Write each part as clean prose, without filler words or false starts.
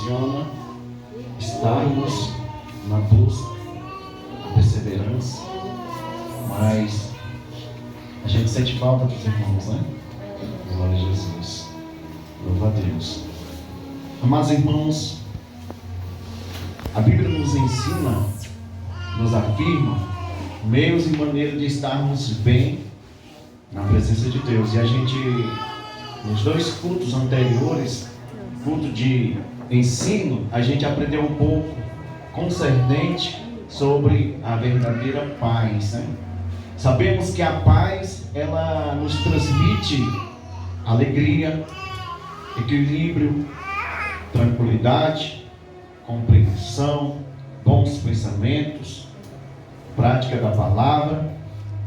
impulsiona estarmos na busca, na perseverança, mas a gente sente falta dos irmãos, né? Glória a Jesus. Louva a Deus. Amados irmãos, a Bíblia nos ensina, nos afirma meios e maneiras de estarmos bem na presença de Deus. E a gente, nos dois cultos anteriores, culto de ensino, a gente aprendeu um pouco concernente sobre a verdadeira paz, né? Sabemos que a paz, ela nos transmite alegria, equilíbrio, tranquilidade, compreensão, bons pensamentos, prática da palavra,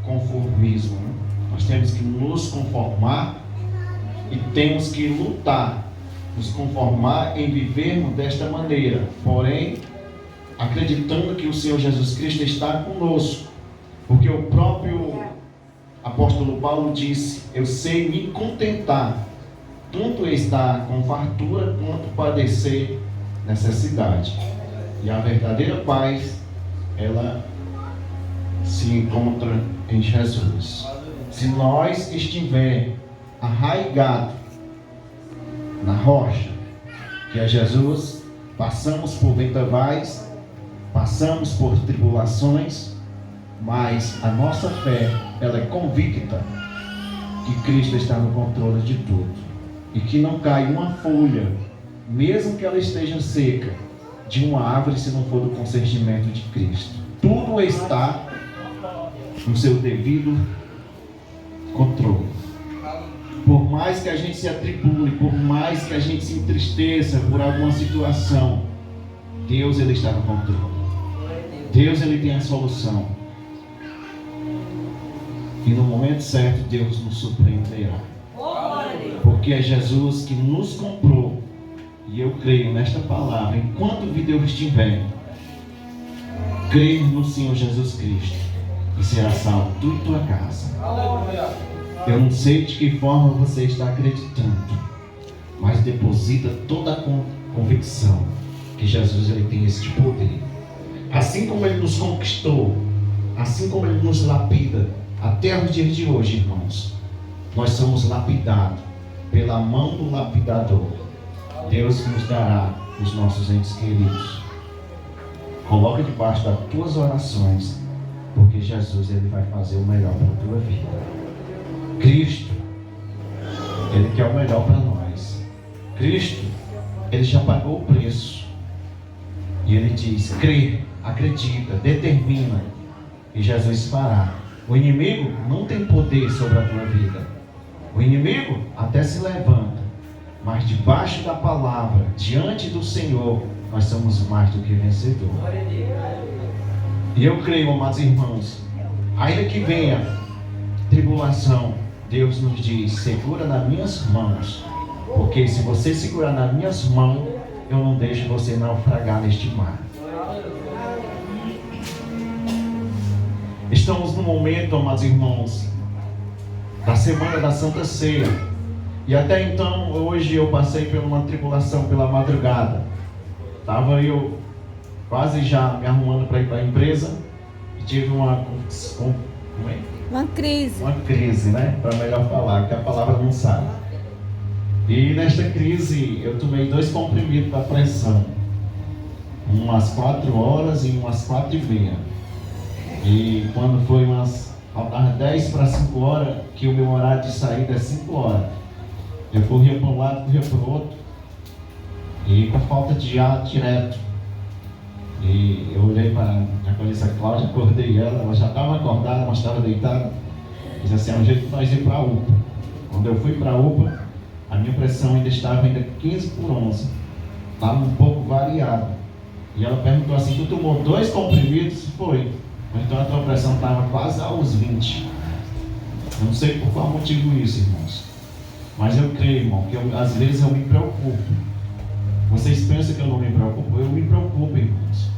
conformismo, né? Nós temos que nos conformar e temos que lutar, nos conformar em vivermos desta maneira, porém, acreditando que o Senhor Jesus Cristo está conosco, porque o próprio apóstolo Paulo disse: eu sei me contentar, tanto estar com fartura, quanto padecer necessidade. E a verdadeira paz, ela se encontra em Jesus. Se nós estiver arraigado na rocha, que é Jesus, passamos por vendavais, passamos por tribulações, mas a nossa fé, ela é convicta que Cristo está no controle de tudo, e que não cai uma folha, mesmo que ela esteja seca, de uma árvore, se não for do consentimento de Cristo. Tudo está no seu devido controle. Por mais que a gente se atribule, por mais que a gente se entristeça por alguma situação, Deus, ele está no controle. Deus, ele tem a solução. E no momento certo, Deus nos surpreenderá. Porque é Jesus que nos comprou. E eu creio nesta palavra, enquanto vida eu estiver, crer no Senhor Jesus Cristo, e será salvo tu e tua casa. Eu não sei de que forma você está acreditando, mas deposita toda a convicção que Jesus, ele tem esse poder. Assim como ele nos conquistou, assim como ele nos lapida, até os dias de hoje, irmãos, nós somos lapidados pela mão do lapidador. Deus nos dará os nossos entes queridos. Coloca debaixo das tuas orações, porque Jesus, ele vai fazer o melhor para a tua vida. Cristo, ele quer o melhor para nós. Cristo, ele já pagou o preço. E ele diz: crê, acredita, determina, e Jesus fará. O inimigo não tem poder sobre a tua vida. O inimigo até se levanta, mas debaixo da palavra, diante do Senhor, nós somos mais do que vencedores. E eu creio, amados irmãos, ainda que venha tribulação, Deus nos diz: segura nas minhas mãos, porque se você segurar nas minhas mãos, eu não deixo você naufragar neste mar. Estamos no momento, amados irmãos, da semana da Santa Ceia. E até então, hoje eu passei por uma tribulação pela madrugada. Estava eu quase já me arrumando para ir para a empresa. E tive uma crise, né? Para melhor falar, que a palavra não sabe. E nesta crise eu tomei 2 comprimidos para pressão. Umas 4 horas e umas 4h30. E quando foi faltava 10 para 5 horas, que o meu horário de saída é 5 horas. Eu corria para um lado, corria para o outro. E com falta de ar direto. E eu olhei para a Clarissa Cláudia, acordei ela já estava acordada, mas estava deitada. Disse assim: é um jeito de nós ir para a UPA. Quando eu fui para a UPA, a minha pressão ainda estava 15/11. Estava um pouco variada. E ela perguntou assim: tu tomou 2 comprimidos? Foi. Então a tua pressão estava quase aos 20. Eu não sei por qual motivo isso, irmãos. Mas eu creio, irmão, que às vezes eu me preocupo. Vocês pensam que eu não me preocupo? Eu me preocupo, irmãos.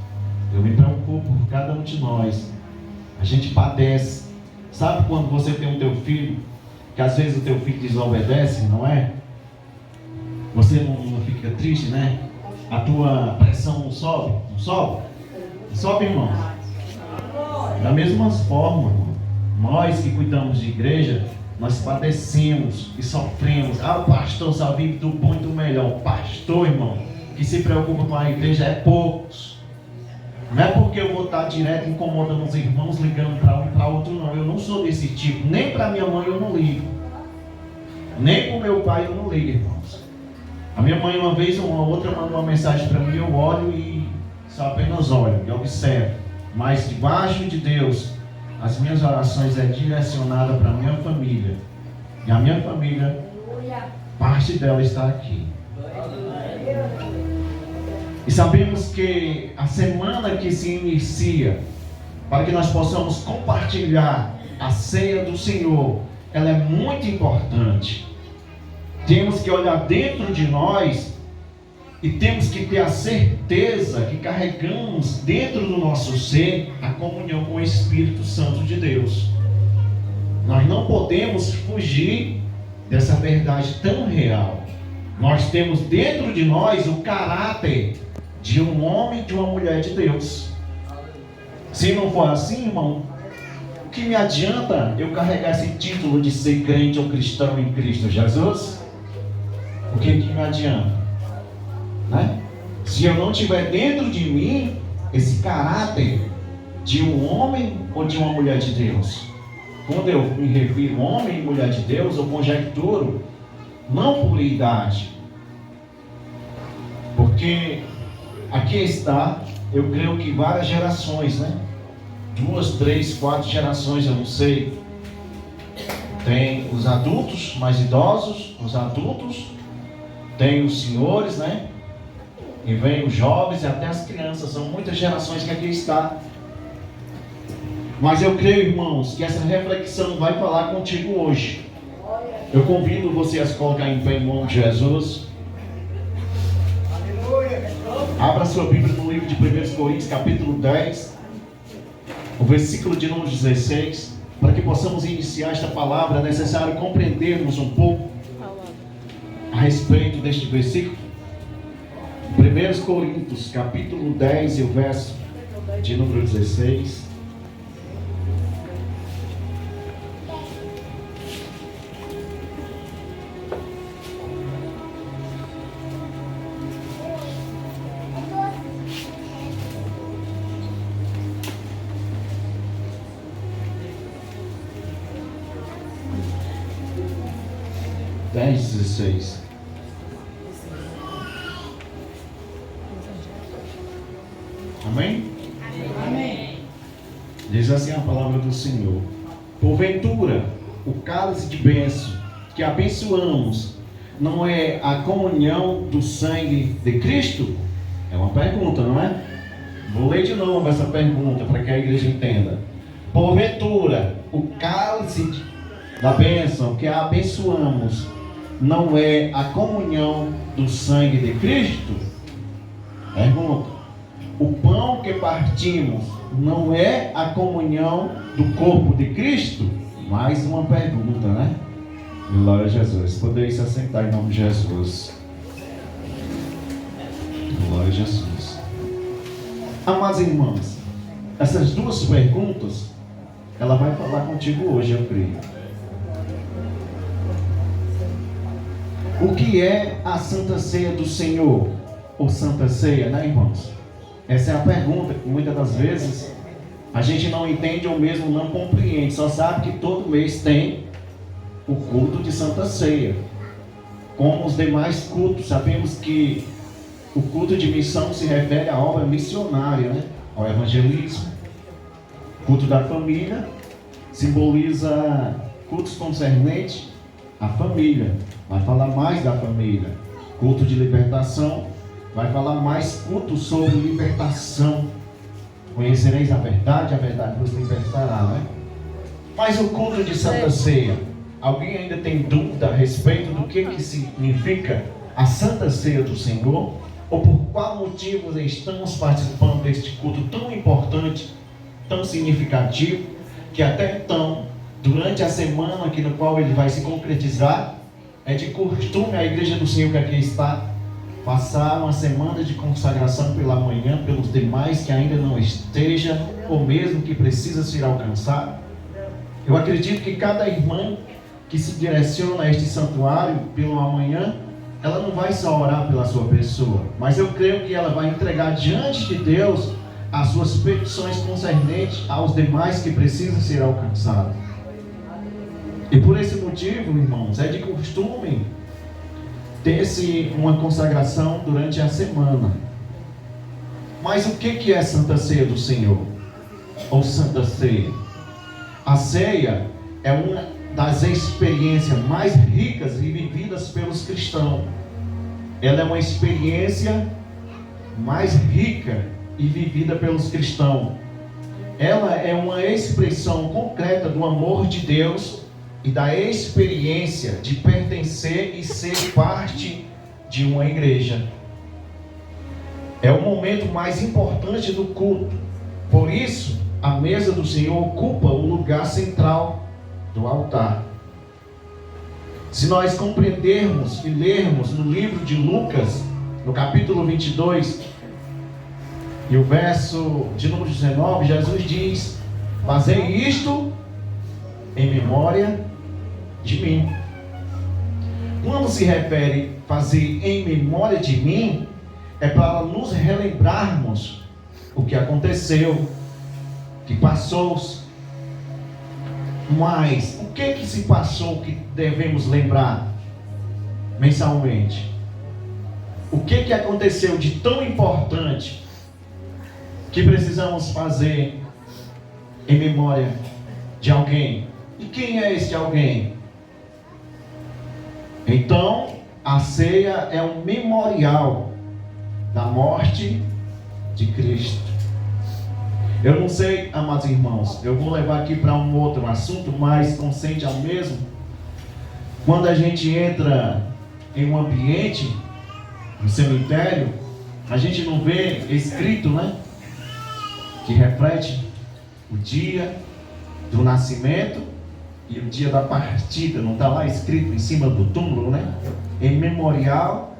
Eu me preocupo por cada um de nós. A gente padece. Sabe quando você tem o teu filho, que às vezes o teu filho desobedece, não é? Você não fica triste, né? A tua pressão não sobe? Não sobe? Não sobe, irmão? Da mesma forma, nós que cuidamos de igreja, nós padecemos e sofremos. Ah, o pastor só vive do bom e do melhor. O pastor, irmão, que se preocupa com a igreja é poucos. Não é porque eu vou estar direto incomodando os irmãos, ligando para um e para outro, não. Eu não sou desse tipo. Nem para minha mãe eu não ligo. Nem para o meu pai eu não ligo, irmãos. A minha mãe uma vez, uma outra, mandou uma mensagem para mim, eu olho e só apenas olho e observo. Mas debaixo de Deus, as minhas orações é direcionada para a minha família. E a minha família, parte dela está aqui. E sabemos que a semana que se inicia, para que nós possamos compartilhar a ceia do Senhor, ela é muito importante. Temos que olhar dentro de nós e temos que ter a certeza que carregamos dentro do nosso ser a comunhão com o Espírito Santo de Deus. Nós não podemos fugir dessa verdade tão real. Nós temos dentro de nós o caráter de um homem e de uma mulher de Deus. Se não for assim, irmão, o que me adianta eu carregar esse título de ser crente ou cristão em Cristo Jesus? O que me adianta? Né? Se eu não tiver dentro de mim esse caráter de um homem ou de uma mulher de Deus. Quando eu me refiro a homem e mulher de Deus, eu conjecturo não por idade, porque aqui está, eu creio que várias gerações, né? 2, 3, 4 gerações, eu não sei. Tem os adultos mais idosos, os adultos, tem os senhores, né? E vem os jovens e até as crianças. São muitas gerações que aqui está. Mas eu creio, irmãos, que essa reflexão vai falar contigo hoje. Eu convido você a se colocar em pé em nome de Jesus. Abra sua Bíblia no livro de 1 Coríntios, capítulo 10, o versículo de número 16. Para que possamos iniciar esta palavra, é necessário compreendermos um pouco a respeito deste versículo. 1 Coríntios, capítulo 10 e o verso de número 16. Amém? Amém. Diz assim a palavra do Senhor: porventura, o cálice de bênção que abençoamos não é a comunhão do sangue de Cristo? É uma pergunta, não é? Vou ler de novo essa pergunta para que a igreja entenda. Porventura, o cálice da bênção que abençoamos não é a comunhão do sangue de Cristo? Pergunta. O pão que partimos não é a comunhão do corpo de Cristo? Mais uma pergunta, né? Glória a Jesus. Poderia se assentar em nome de Jesus. Glória a Jesus. Amados irmãos, essas duas perguntas, ela vai falar contigo hoje, eu creio. O que é a Santa Ceia do Senhor? Ou Santa Ceia, né, irmãos? Essa é a pergunta que muitas das vezes a gente não entende ou mesmo não compreende. Só sabe que todo mês tem o culto de Santa Ceia. Como os demais cultos, sabemos que o culto de missão se refere à obra missionária, né? Ao evangelismo. O culto da família simboliza cultos concernentes à família. Vai falar mais da família. Culto de libertação vai falar mais culto sobre libertação. Conhecereis a verdade vos libertará, né? Mas o culto de Santa Ceia, alguém ainda tem dúvida a respeito do que significa a Santa Ceia do Senhor? Ou por qual motivo estamos participando deste culto tão importante, tão significativo, que até então, durante a semana no qual ele vai se concretizar, é de costume a igreja do Senhor que aqui está passar uma semana de consagração pela manhã pelos demais que ainda não esteja, ou mesmo que precisa ser alcançado. Eu acredito que cada irmã que se direciona a este santuário pela manhã, ela não vai só orar pela sua pessoa, mas eu creio que ela vai entregar diante de Deus as suas petições concernentes aos demais que precisam ser alcançados. E por esse motivo, irmãos, é de costume ter-se uma consagração durante a semana. Mas o que é Santa Ceia do Senhor? Ou Santa Ceia? A ceia é uma das experiências mais ricas e vividas pelos cristãos. Ela é uma experiência mais rica e vivida pelos cristãos. Ela é uma expressão concreta do amor de Deus e da experiência de pertencer e ser parte de uma igreja. É o momento mais importante do culto. Por isso, a mesa do Senhor ocupa o lugar central do altar. Se nós compreendermos e lermos no livro de Lucas, no capítulo 22, e o verso de número 19, Jesus diz: fazei isto em memória de mim. Quando se refere fazer em memória de mim, é para nos relembrarmos o que aconteceu, que passou. Mas o que se passou que devemos lembrar mensalmente? O que aconteceu de tão importante que precisamos fazer em memória de alguém? E quem é esse alguém? Então, a ceia é um memorial da morte de Cristo. Eu não sei, amados irmãos, eu vou levar aqui para um outro assunto, mas consciente ao mesmo. Quando a gente entra em um ambiente, no cemitério, a gente não vê escrito, né? Que reflete o dia do nascimento e o dia da partida. Não está lá escrito em cima do túmulo, né? Em memorial.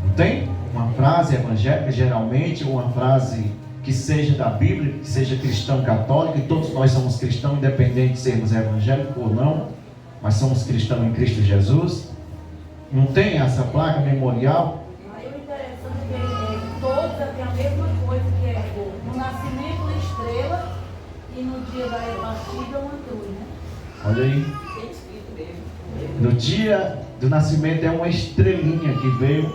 Não tem uma frase evangélica, geralmente, ou uma frase que seja da Bíblia, que seja cristão católico, e todos nós somos cristãos, independente de sermos evangélicos ou não, mas somos cristãos em Cristo Jesus. Não tem essa placa memorial? Aí o interessante é que todos têm a mesma coisa, que é no nascimento uma estrela e no dia da partida uma cruz, né? Olha aí. No dia do nascimento é uma estrelinha que veio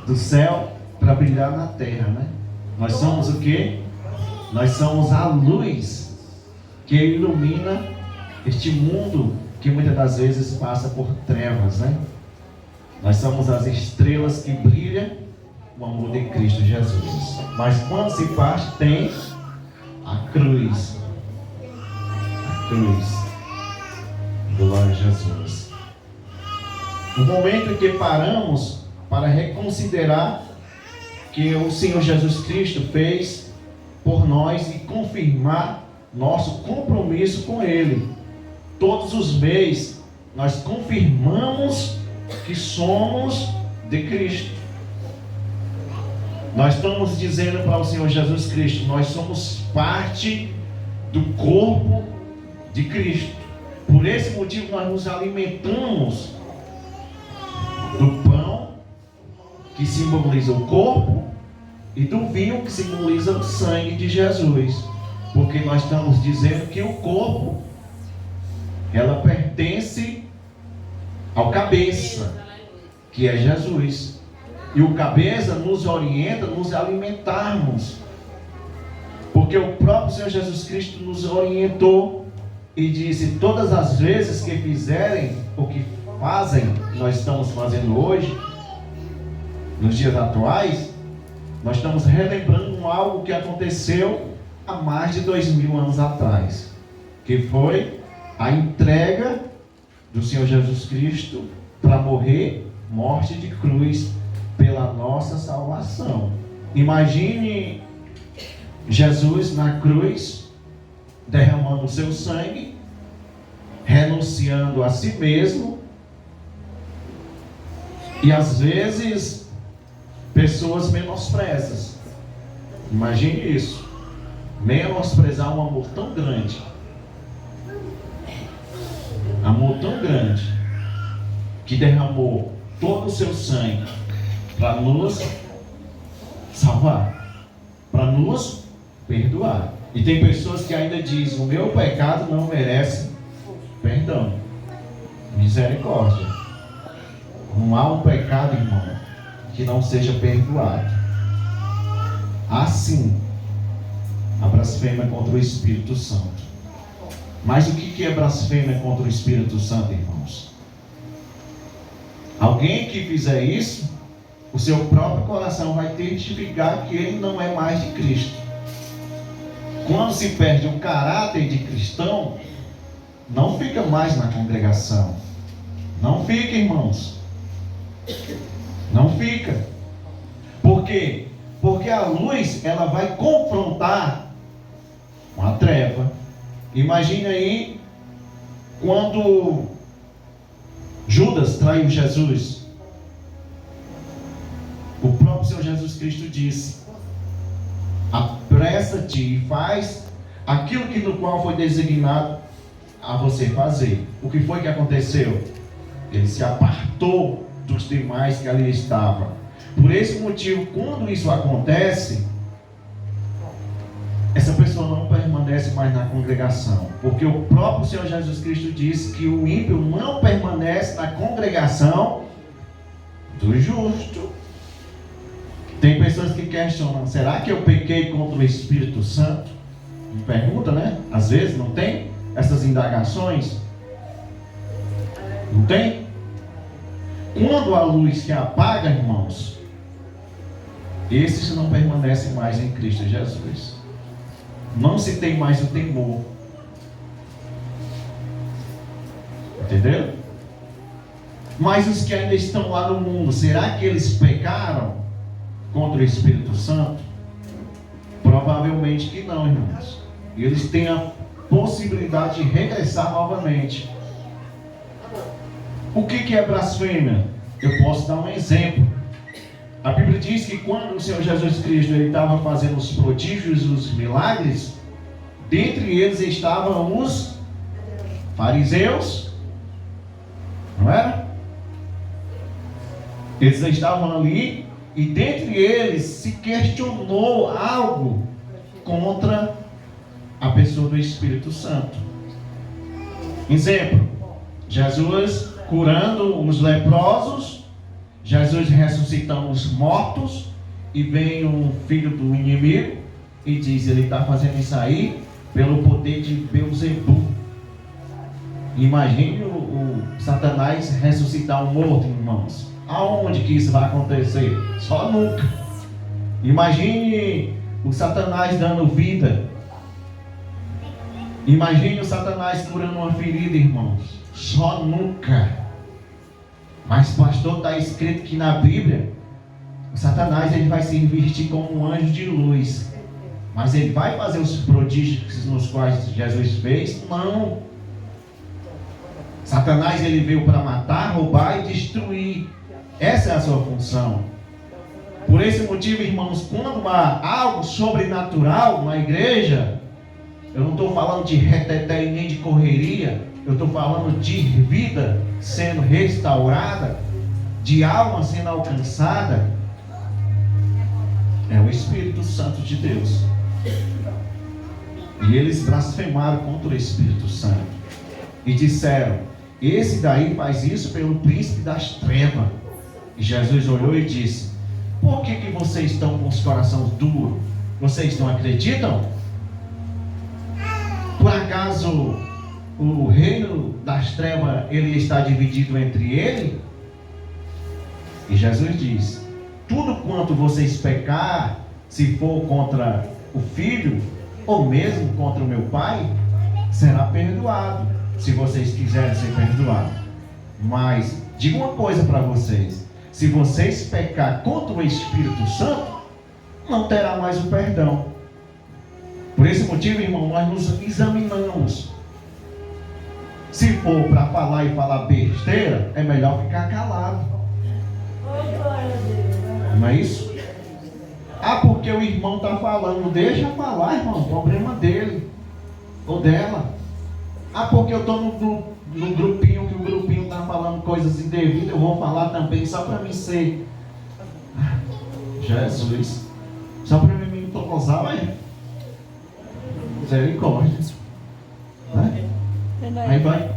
do céu para brilhar na terra, né? Nós somos o quê? Nós somos a luz que ilumina este mundo que muitas das vezes passa por trevas, né? Nós somos as estrelas que brilham o amor de Cristo Jesus. Mas quando se parte, tem a cruz. A cruz. Glória a Jesus. No momento em que paramos para reconsiderar que o Senhor Jesus Cristo fez por nós e confirmar nosso compromisso com Ele. Todos os meses nós confirmamos que somos de Cristo. Nós estamos dizendo para o Senhor Jesus Cristo: nós somos parte do corpo de Cristo. Por esse motivo nós nos alimentamos do pão, que simboliza o corpo, e do vinho, que simboliza o sangue de Jesus. Porque nós estamos dizendo que o corpo, ela pertence ao cabeça, que é Jesus. E o cabeça nos orienta a nos alimentarmos. Porque o próprio Senhor Jesus Cristo nos orientou e disse: todas as vezes que fizerem o que fazem, nós estamos fazendo hoje, nos dias atuais, nós estamos relembrando algo que aconteceu há mais de 2000 anos atrás, que foi a entrega do Senhor Jesus Cristo para morrer, morte de cruz, pela nossa salvação. Imagine Jesus na cruz, derramando o seu sangue, renunciando a si mesmo, E às vezes, pessoas menosprezam. Imagine isso. Menosprezar um amor tão grande. Amor tão grande, que derramou todo o seu sangue para nos salvar, para nos perdoar. E tem pessoas que ainda dizem: o meu pecado não merece perdão, misericórdia. Não há um pecado, irmão, que não seja perdoado. Assim, a blasfêmia contra o Espírito Santo. Mas o que é blasfêmia contra o Espírito Santo, irmãos? Alguém que fizer isso, o seu próprio coração vai testificar que ele não é mais de Cristo. Quando se perde o caráter de cristão, não fica mais na congregação. Não fica, irmãos. Não fica. Por quê? Porque a luz, ela vai confrontar com a treva. Imagine aí quando Judas traiu Jesus. O próprio Senhor Jesus Cristo disse: apressa-te e faz aquilo que no qual foi designado a você fazer. O que foi que aconteceu? Ele se apartou dos demais que ali estavam. Por esse motivo, quando isso acontece, essa pessoa não permanece mais na congregação, porque o próprio Senhor Jesus Cristo disse que o ímpio não permanece na congregação do justo. Tem pessoas que questionam: será que eu pequei contra o Espírito Santo? Me pergunta, né? Às vezes não tem essas indagações. Não tem? Quando a luz se apaga, irmãos, esses não permanecem mais em Cristo Jesus. Não se tem mais o temor. Entenderam? Mas os que ainda estão lá no mundo, será que eles pecaram contra o Espírito Santo? Provavelmente que não, irmãos. E eles têm a possibilidade de regressar novamente. O que é blasfêmia? Eu posso dar um exemplo. A Bíblia diz que quando o Senhor Jesus Cristo estava fazendo os prodígios e os milagres, dentre eles estavam os fariseus, não era? Eles estavam ali e dentre eles se questionou algo contra a pessoa do Espírito Santo. Exemplo: Jesus curando os leprosos, Jesus ressuscitando os mortos, e vem um filho do inimigo e diz: ele está fazendo isso aí pelo poder de Beelzebub. Imagine o Satanás ressuscitar um morto, irmãos. Aonde que isso vai acontecer? Só nunca. Imagine o Satanás dando vida. Imagine o Satanás curando uma ferida, irmãos. Só nunca. Mas, pastor, está escrito que na Bíblia o Satanás ele vai se vestir como um anjo de luz, mas ele vai fazer os prodígios nos quais Jesus fez? Não. Satanás ele veio para matar, roubar e destruir. Essa é a sua função. Por esse motivo, irmãos, quando há algo sobrenatural na igreja, eu não estou falando de reteté e nem de correria, eu estou falando de vida sendo restaurada, de alma sendo alcançada, é o Espírito Santo de Deus. E eles blasfemaram contra o Espírito Santo e disseram: esse daí faz isso pelo príncipe das trevas. E Jesus olhou e disse: por que vocês estão com os corações duros? Vocês não acreditam? Por acaso o reino das trevas ele está dividido entre ele? E Jesus diz: tudo quanto vocês pecar, se for contra o Filho, ou mesmo contra o meu Pai, será perdoado, se vocês quiserem ser perdoados. Mas digo uma coisa para vocês: se vocês pecar contra o Espírito Santo, não terá mais o perdão. Por esse motivo, irmão, nós nos examinamos. Se for para falar e falar besteira, é melhor ficar calado. Não é isso? Ah, porque o irmão está falando. Deixa falar, irmão. Problema dele ou dela. Ah, porque eu estou no grupinho, que o grupinho está falando coisas indevidas, eu vou falar também só para mim ser. Jesus. Só para mim me entrosar, vai. Misericórdia. Né? Aí vai.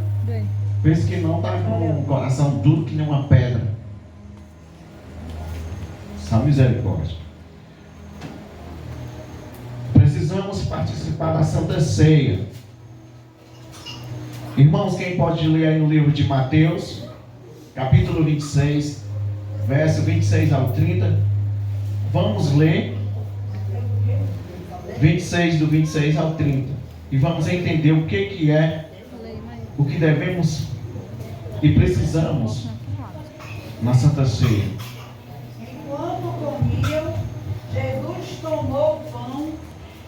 Pensa que não, está com o coração duro que nem uma pedra. Só misericórdia. Precisamos participar da Santa Ceia. Irmãos, quem pode ler aí no livro de Mateus, capítulo 26, verso 26 ao 30. Vamos ler 26, do 26 ao 30. E vamos entender o que é, o que devemos e precisamos na Santa Ceia. Enquanto comiam, Jesus tomou o pão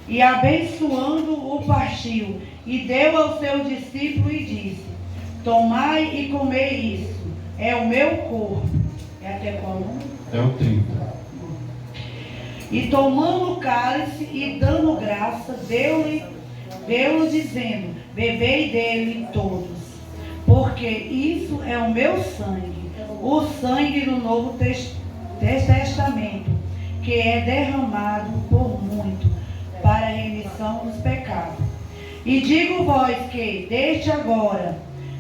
e, abençoando, o partiu e deu aos seus discípulos e disse: tomai e comei isso, é o meu corpo. É até qual número? É o 30. E tomando o cálice e dando graça, deu-lhe dizendo: bebei dele todos, porque isso é o meu sangue, o sangue do Novo Testamento, que é derramado por muito para a remissão dos pecados. E digo-vos que, desde agora,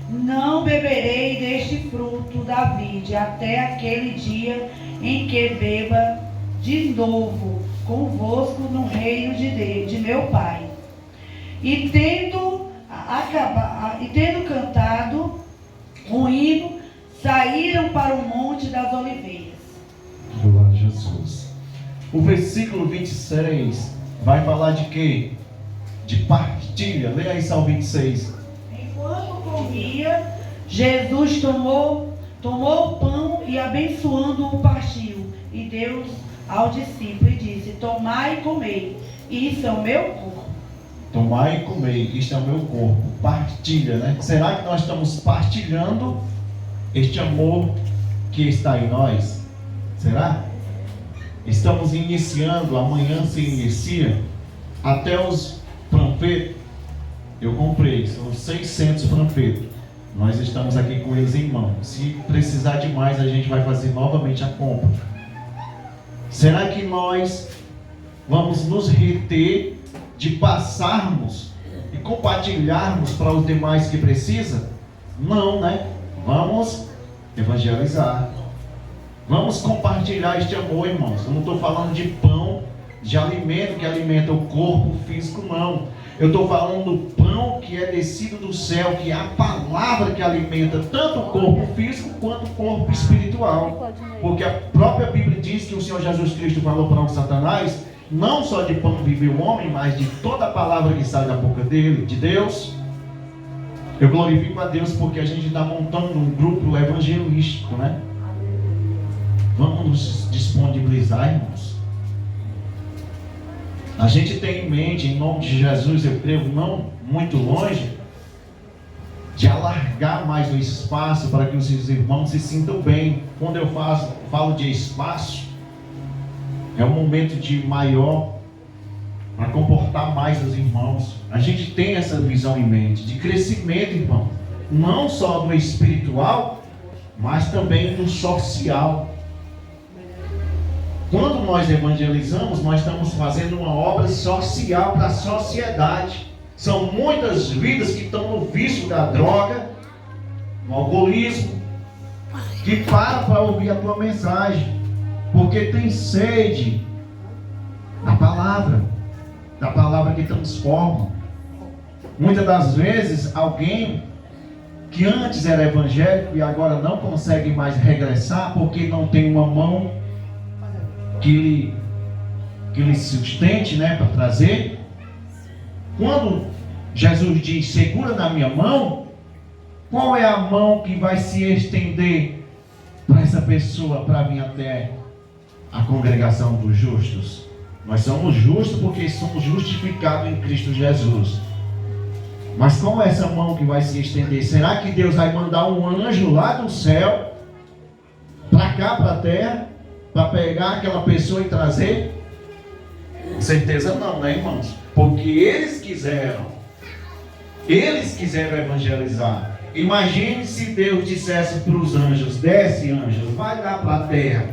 não beberei deste fruto da vide, até aquele dia em que beba de novo convosco no reino de meu Pai. E tendo cantado um hino, saíram para o Monte das Oliveiras. Glória a Jesus. O versículo 26 vai falar de quê? De partilha. Leia aí Salmo 26. Enquanto comia, Jesus tomou o pão e, abençoando-o, partiu e deu ao discípulo e disse: tomai e comei, isso é o meu corpo. Tomai e comei, isto é o meu corpo. Partilha, né? Será que nós estamos partilhando este amor que está em nós? Será? Estamos iniciando, amanhã se inicia, até os panfletos. Eu comprei, são 600 panfletos. Nós estamos aqui com eles em mão. Se precisar de mais, a gente vai fazer novamente a compra. Será que nós vamos nos reter de passarmos e compartilharmos para os demais que precisam? Não, né? Vamos evangelizar. Vamos compartilhar este amor, irmãos. Eu não estou falando de pão, de alimento que alimenta o corpo físico, não. Eu estou falando do pão que é descido do céu, que é a palavra que alimenta tanto o corpo físico quanto o corpo espiritual. Porque a própria Bíblia diz que o Senhor Jesus Cristo falou para o Satanás: não só de pão vive o homem, mas de toda a palavra que sai da boca dele, de Deus. Eu glorifico a Deus porque a gente está montando um grupo evangelístico, né? Vamos nos disponibilizar, irmãos. A gente tem em mente, em nome de Jesus, eu creio, não muito longe, de alargar mais o espaço para que os irmãos se sintam bem. Quando eu falo de espaço, é um momento de maior, para comportar mais os irmãos. A gente tem essa visão em mente, de crescimento, irmão. Não só no espiritual, mas também no social. Quando nós evangelizamos, nós estamos fazendo uma obra social para a sociedade. São muitas vidas que estão no vício da droga, no alcoolismo, que param para ouvir a tua mensagem, porque tem sede da palavra que transforma. Muitas das vezes, alguém que antes era evangélico e agora não consegue mais regressar porque não tem uma mão que lhe sustente, né, para trazer. Quando Jesus diz: segura na minha mão, qual é a mão que vai se estender para essa pessoa para vir até a congregação dos justos? Nós somos justos porque somos justificados em Cristo Jesus. Mas qual é essa mão que vai se estender? Será que Deus vai mandar um anjo lá do céu para para cá, para a terra, para pegar aquela pessoa e trazer? Com certeza não, né, irmãos? Porque eles quiseram evangelizar. Imagine se Deus dissesse para os anjos: desce, anjos, vai lá para a terra.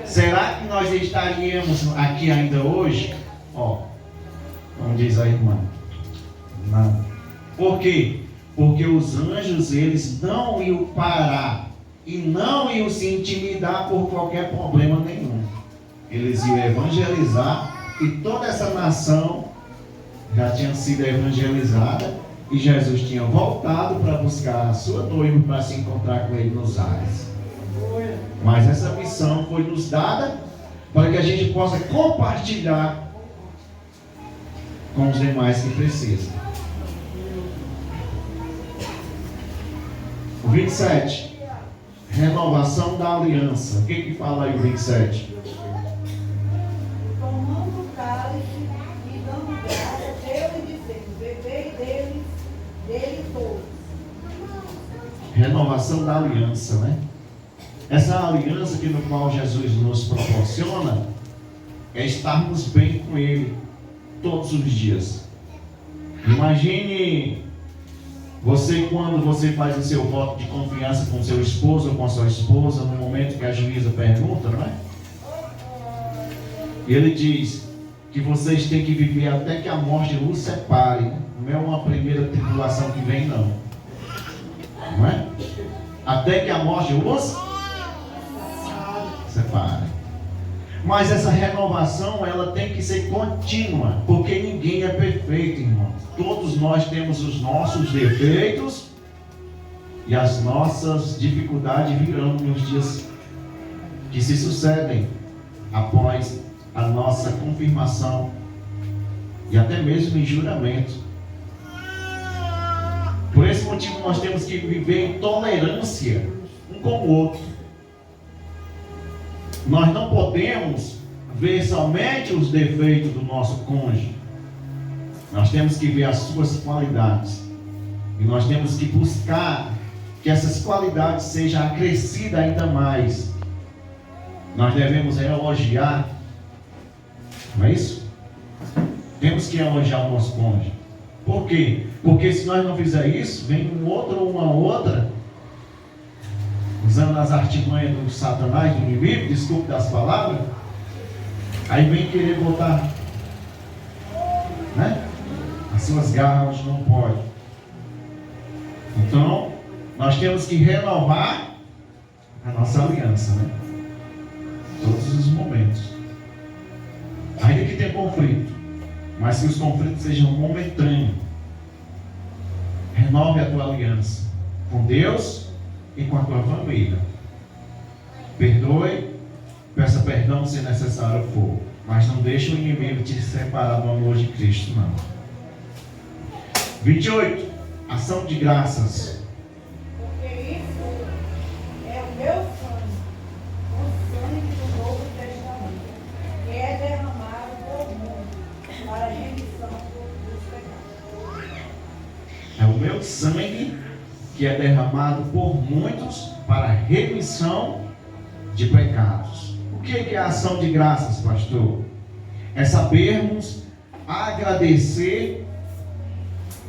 Será que nós estaríamos aqui ainda hoje? Ó, como diz a irmã, não. Por quê? Porque os anjos, eles não iam parar e não iam se intimidar por qualquer problema nenhum. Eles iam evangelizar, e toda essa nação já tinha sido evangelizada, e Jesus tinha voltado para buscar a sua noiva para se encontrar com ele nos ares. Mas essa missão foi nos dada para que a gente possa compartilhar com os demais que precisam. O 27, renovação da aliança. O que fala aí o 27? Tomando o cálice e dando graça, deu-lhe dizendo: bebei dele todos. Renovação da aliança, né? Essa aliança que no qual Jesus nos proporciona é estarmos bem com Ele todos os dias. Imagine você, quando você faz o seu voto de confiança com seu esposo ou com a sua esposa, no momento que a juíza pergunta, não é? E ele diz que vocês têm que viver até que a morte os separe. Não é uma primeira tribulação que vem, não. Não é? Até que a morte os separe. Mas essa renovação, ela tem que ser contínua, porque ninguém é perfeito, irmão. Todos nós temos os nossos defeitos e as nossas dificuldades virão nos dias que se sucedem após a nossa confirmação e até mesmo em juramento. Por esse motivo nós temos que viver em tolerância um com o outro. Nós não podemos ver somente os defeitos do nosso cônjuge. Nós temos que ver as suas qualidades. E nós temos que buscar que essas qualidades sejam acrescidas ainda mais. Nós devemos elogiar. Não é isso? Temos que elogiar o nosso cônjuge. Por quê? Porque se nós não fizermos isso, vem um outro ou uma outra, usando as artimanhas do Satanás, do inimigo, desculpe das palavras, aí vem querer botar, né, as suas garras onde não pode. Então, nós temos que renovar a nossa aliança, né? Todos os momentos. Ainda que tenha conflito, mas que os conflitos sejam momentâneos. Renove a tua aliança com Deus e com a tua família. Perdoe, peça perdão se necessário for, mas não deixe o inimigo te separar do amor de Cristo, não. 28. Ação de graças. Porque isso é o meu sangue, o sangue do Novo Testamento, que é derramado por muitos para a remissão dos pecados. É o meu sangue que é derramado por muitos para a remissão de pecados. O que é a ação de graças, pastor? É sabermos agradecer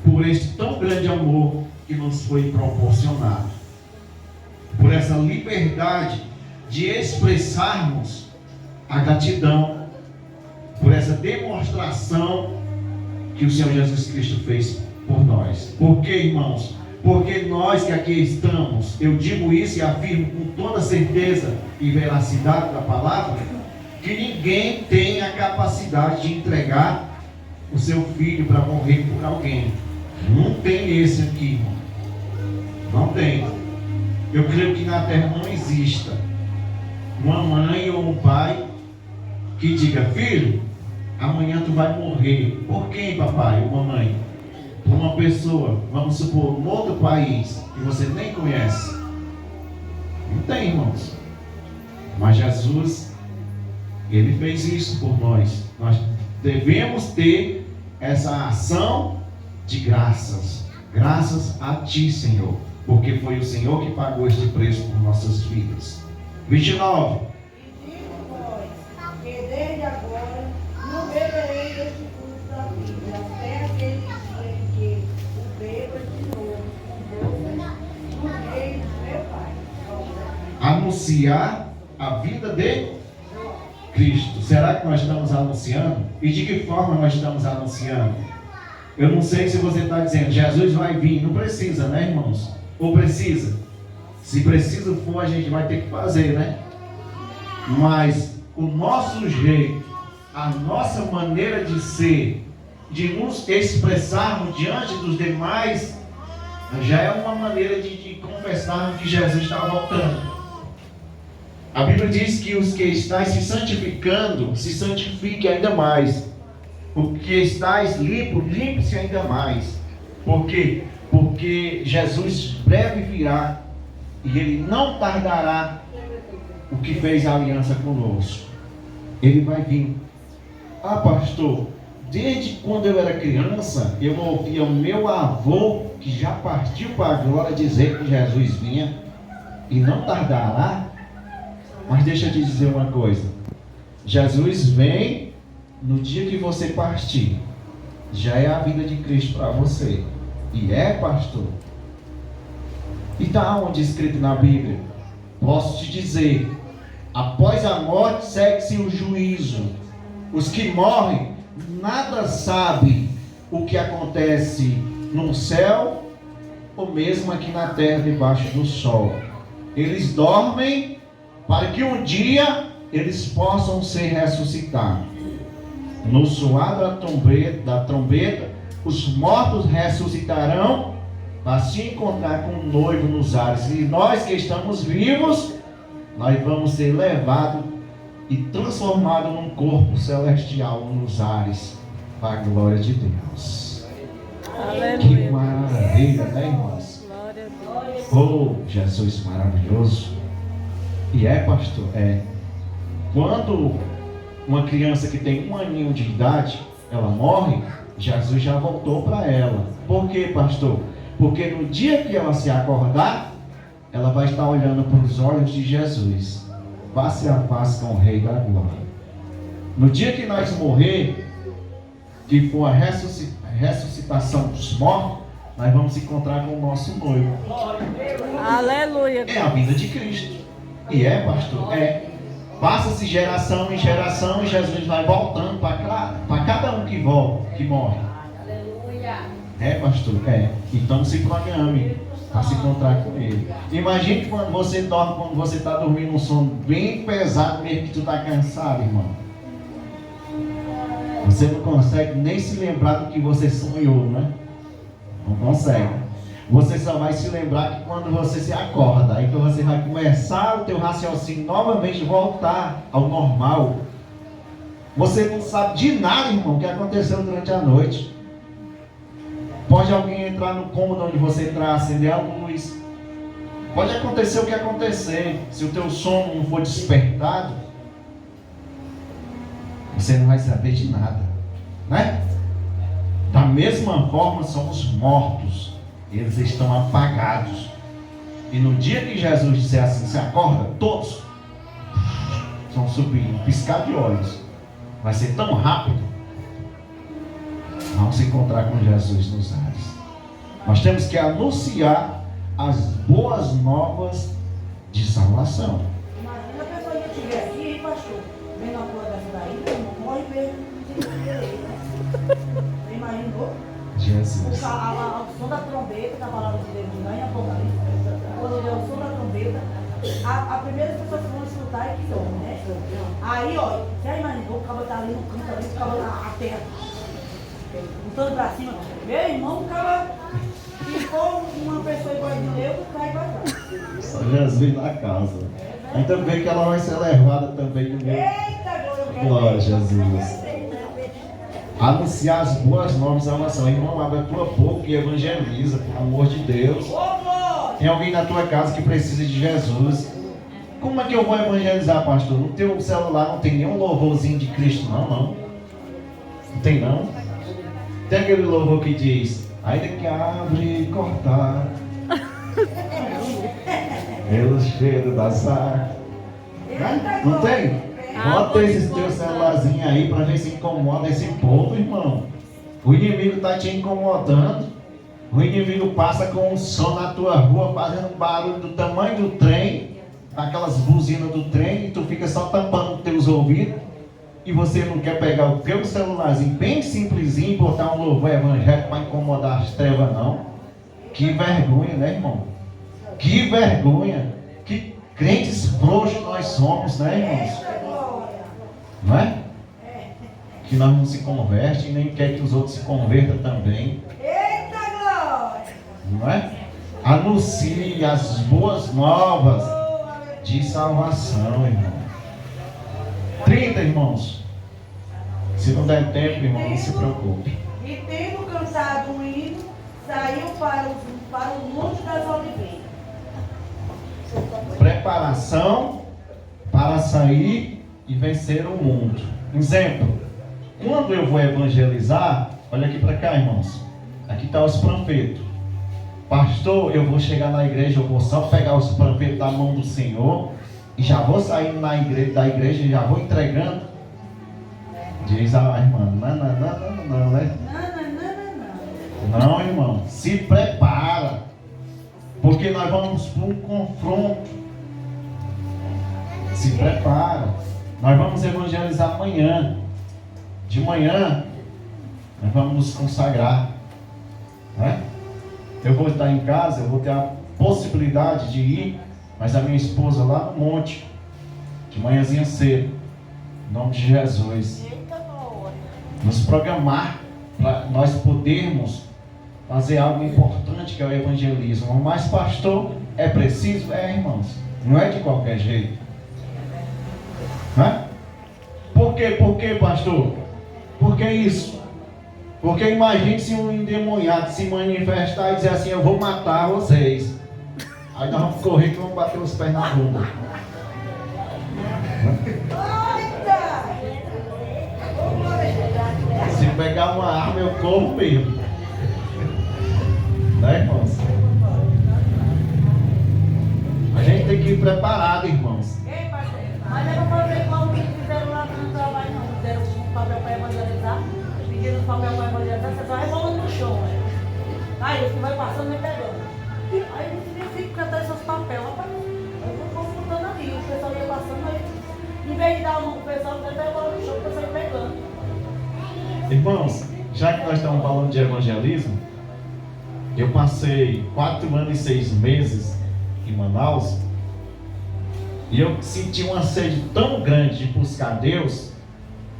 por este tão grande amor que nos foi proporcionado, por essa liberdade de expressarmos a gratidão, por essa demonstração que o Senhor Jesus Cristo fez por nós. Por quê, irmãos? Porque nós que aqui estamos, eu digo isso e afirmo com toda certeza e veracidade da palavra, que ninguém tem a capacidade de entregar o seu filho para morrer por alguém. Não tem esse aqui, irmão. Não tem. Eu creio que na terra não exista uma mãe ou um pai que diga: filho, amanhã tu vai morrer. Por quem, papai ou mamãe? Por uma pessoa, vamos supor, num outro país que você nem conhece. Não tem, irmãos. Mas Jesus, Ele fez isso por nós. Nós devemos ter essa ação de graças. Graças a Ti, Senhor, porque foi o Senhor que pagou este preço por nossas vidas. 29. E digo-vos que desde agora não beberei deste fruto da vida, até aquele dia em que o beba de novo no reino de meu Pai. Anunciar a vida de Cristo. Será que nós estamos anunciando? E de que forma nós estamos anunciando? Eu não sei se você está dizendo, Jesus vai vir. Não precisa, né, irmãos? Ou precisa? Se preciso for, a gente vai ter que fazer, né? Mas o nosso jeito, a nossa maneira de ser, de nos expressarmos diante dos demais, já é uma maneira de confessarmos que Jesus está voltando. A Bíblia diz que os que estáis se santificando, se santifique ainda mais. O que estáis limpo, limpe-se ainda mais. Por quê? Porque Jesus breve virá e Ele não tardará o que fez a aliança conosco. Ele vai vir. Ah, pastor, desde quando eu era criança, eu ouvia o meu avô, que já partiu para a glória, dizer que Jesus vinha e não tardará. Mas deixa eu te dizer uma coisa. Jesus vem no dia que você partir. Já é a vida de Cristo para você. E é, pastor. E está onde escrito na Bíblia? Posso te dizer, após a morte segue-se o juízo. Os que morrem nada sabem o que acontece no céu ou mesmo aqui na terra debaixo do sol. Eles dormem para que um dia eles possam ser ressuscitados. No soar da trombeta, os mortos ressuscitarão para se encontrar com o noivo nos ares. E nós que estamos vivos, nós vamos ser levados e transformados num corpo celestial nos ares, para a glória de Deus. Aleluia. Que maravilha, né, irmãos? Glória a Deus. Oh, Jesus maravilhoso. E é, pastor, quando uma criança que tem 1 aninho de idade, ela morre, Jesus já voltou para ela. Por quê, pastor? Porque no dia que ela se acordar, ela vai estar olhando para os olhos de Jesus, face a face com o Rei da Glória. No dia que nós morrer, que for a ressuscitação dos mortos, nós vamos se encontrar com o nosso noivo. Aleluia. É a vida de Cristo. E é, pastor? Passa-se geração em geração e Jesus vai voltando para cada um que morre. É, pastor? Então se programe para se encontrar com Ele. Imagine quando você dorme, quando você está dormindo um sono bem pesado, mesmo que tu está cansado, irmão. Você não consegue nem se lembrar do que você sonhou, né? Não consegue. Você só vai se lembrar que quando você se acorda. Aí então você vai começar o teu raciocínio novamente voltar ao normal. Você não sabe de nada, irmão, que aconteceu durante a noite. Pode alguém entrar no cômodo onde você está, acender a luz. Pode acontecer o que acontecer. Se o teu sono não for despertado, você não vai saber de nada, né? Da mesma forma são os mortos. Eles estão apagados. E no dia que Jesus disser assim, se acorda, todos vão subir, piscar de olhos. Vai ser tão rápido. Vamos se encontrar com Jesus nos ares. Nós temos que anunciar as boas novas de salvação. Imagina a pessoa que estiver aqui, pastor, vendo uma coisa dessa daí, não morre mesmo, não tem direito, né? Você imaginou? Jesus. O som da trombeta, da palavra de Deus, lá em Apocalipse, quando der o som da trombeta, a primeira pessoa que vão escutar é que ouve, né? Aí, ó, já imaginou, o cabo tá ali no canto, ali, o cabo na terra, botando pra cima. Meu irmão, o cabo, se for uma pessoa igual de Deus, cai pra trás. Só Jesus na casa. Ainda bem que ela vai ser levada também no meio. Eita, Glória a Jesus. Anunciar as boas novas da salvação. Irmão, abre a tua boca e evangeliza, pelo amor de Deus. Tem alguém na tua casa que precisa de Jesus. Como é que eu vou evangelizar, pastor? No teu celular não tem nenhum louvorzinho de Cristo, não? Não tem, não? Tem aquele louvor que diz: ainda que abre e cortar pelo cheiro das águas. Né? Não tem? Bota esse teu celularzinho aí para ver se incomoda esse povo, irmão. O inimigo está te incomodando. O inimigo passa com um som na tua rua, fazendo um barulho do tamanho do trem, aquelas buzinas do trem, e tu fica só tampando os teus ouvidos. E você não quer pegar o teu celularzinho bem simplesinho e botar um louvor evangélico para incomodar as trevas, não. Que vergonha, né, irmão? Que vergonha. Que crentes frouxos nós somos, né, irmãos? Não é? Que nós não se converte e nem quer que os outros se convertam também. Eita glória! Não é? Anuncie as boas novas de salvação, irmão. 30, irmãos. Se não der tempo, irmão, não se preocupe. E tendo cantado um hino, saiu para o Monte das Oliveiras. Preparação para sair e vencer o mundo. Exemplo, quando eu vou evangelizar, olha aqui para cá, irmãos. Aqui está os panfletos. Pastor, eu vou chegar na igreja, eu vou só pegar os panfletos da mão do Senhor e já vou sair da igreja e já vou entregando. Diz a irmã, não, né? Não, irmão, se prepara, porque nós vamos para um confronto. Se prepara, nós vamos evangelizar amanhã. De manhã, nós vamos nos consagrar, né? Eu vou estar em casa, eu vou ter a possibilidade de ir, mas a minha esposa lá no monte, de manhãzinha cedo, em nome de Jesus, nos programar para nós podermos fazer algo importante que é o evangelismo. Mas pastor, é preciso? É, irmãos, não é de qualquer jeito, né? Por quê? Por quê, pastor? Por que isso? Porque imagine se um endemoniado se manifestar e dizer assim, eu vou matar vocês. Aí nós vamos correr e vamos bater os pés na bunda. Se pegar uma arma, eu corro mesmo. Né, irmãos? A gente tem que ir preparado, irmãos. Mas eu não vou ver como que fizeram lá no trabalho, não. Fizeram um papel para evangelizar, pediram um papel para evangelizar, você só rebolando no chão, né? Aí você vai passando e vai pegando. Aí você fica cantando seus papéis, rapaz. Eu vou contando ali, o pessoal ia passando, aí em vez de dar a mão pro pessoal, você vai rebolando no chão, o pessoal ia pegando. Irmãos, já que nós estamos falando de evangelismo, eu passei 4 anos e 6 meses em Manaus. E eu senti uma sede tão grande de buscar Deus,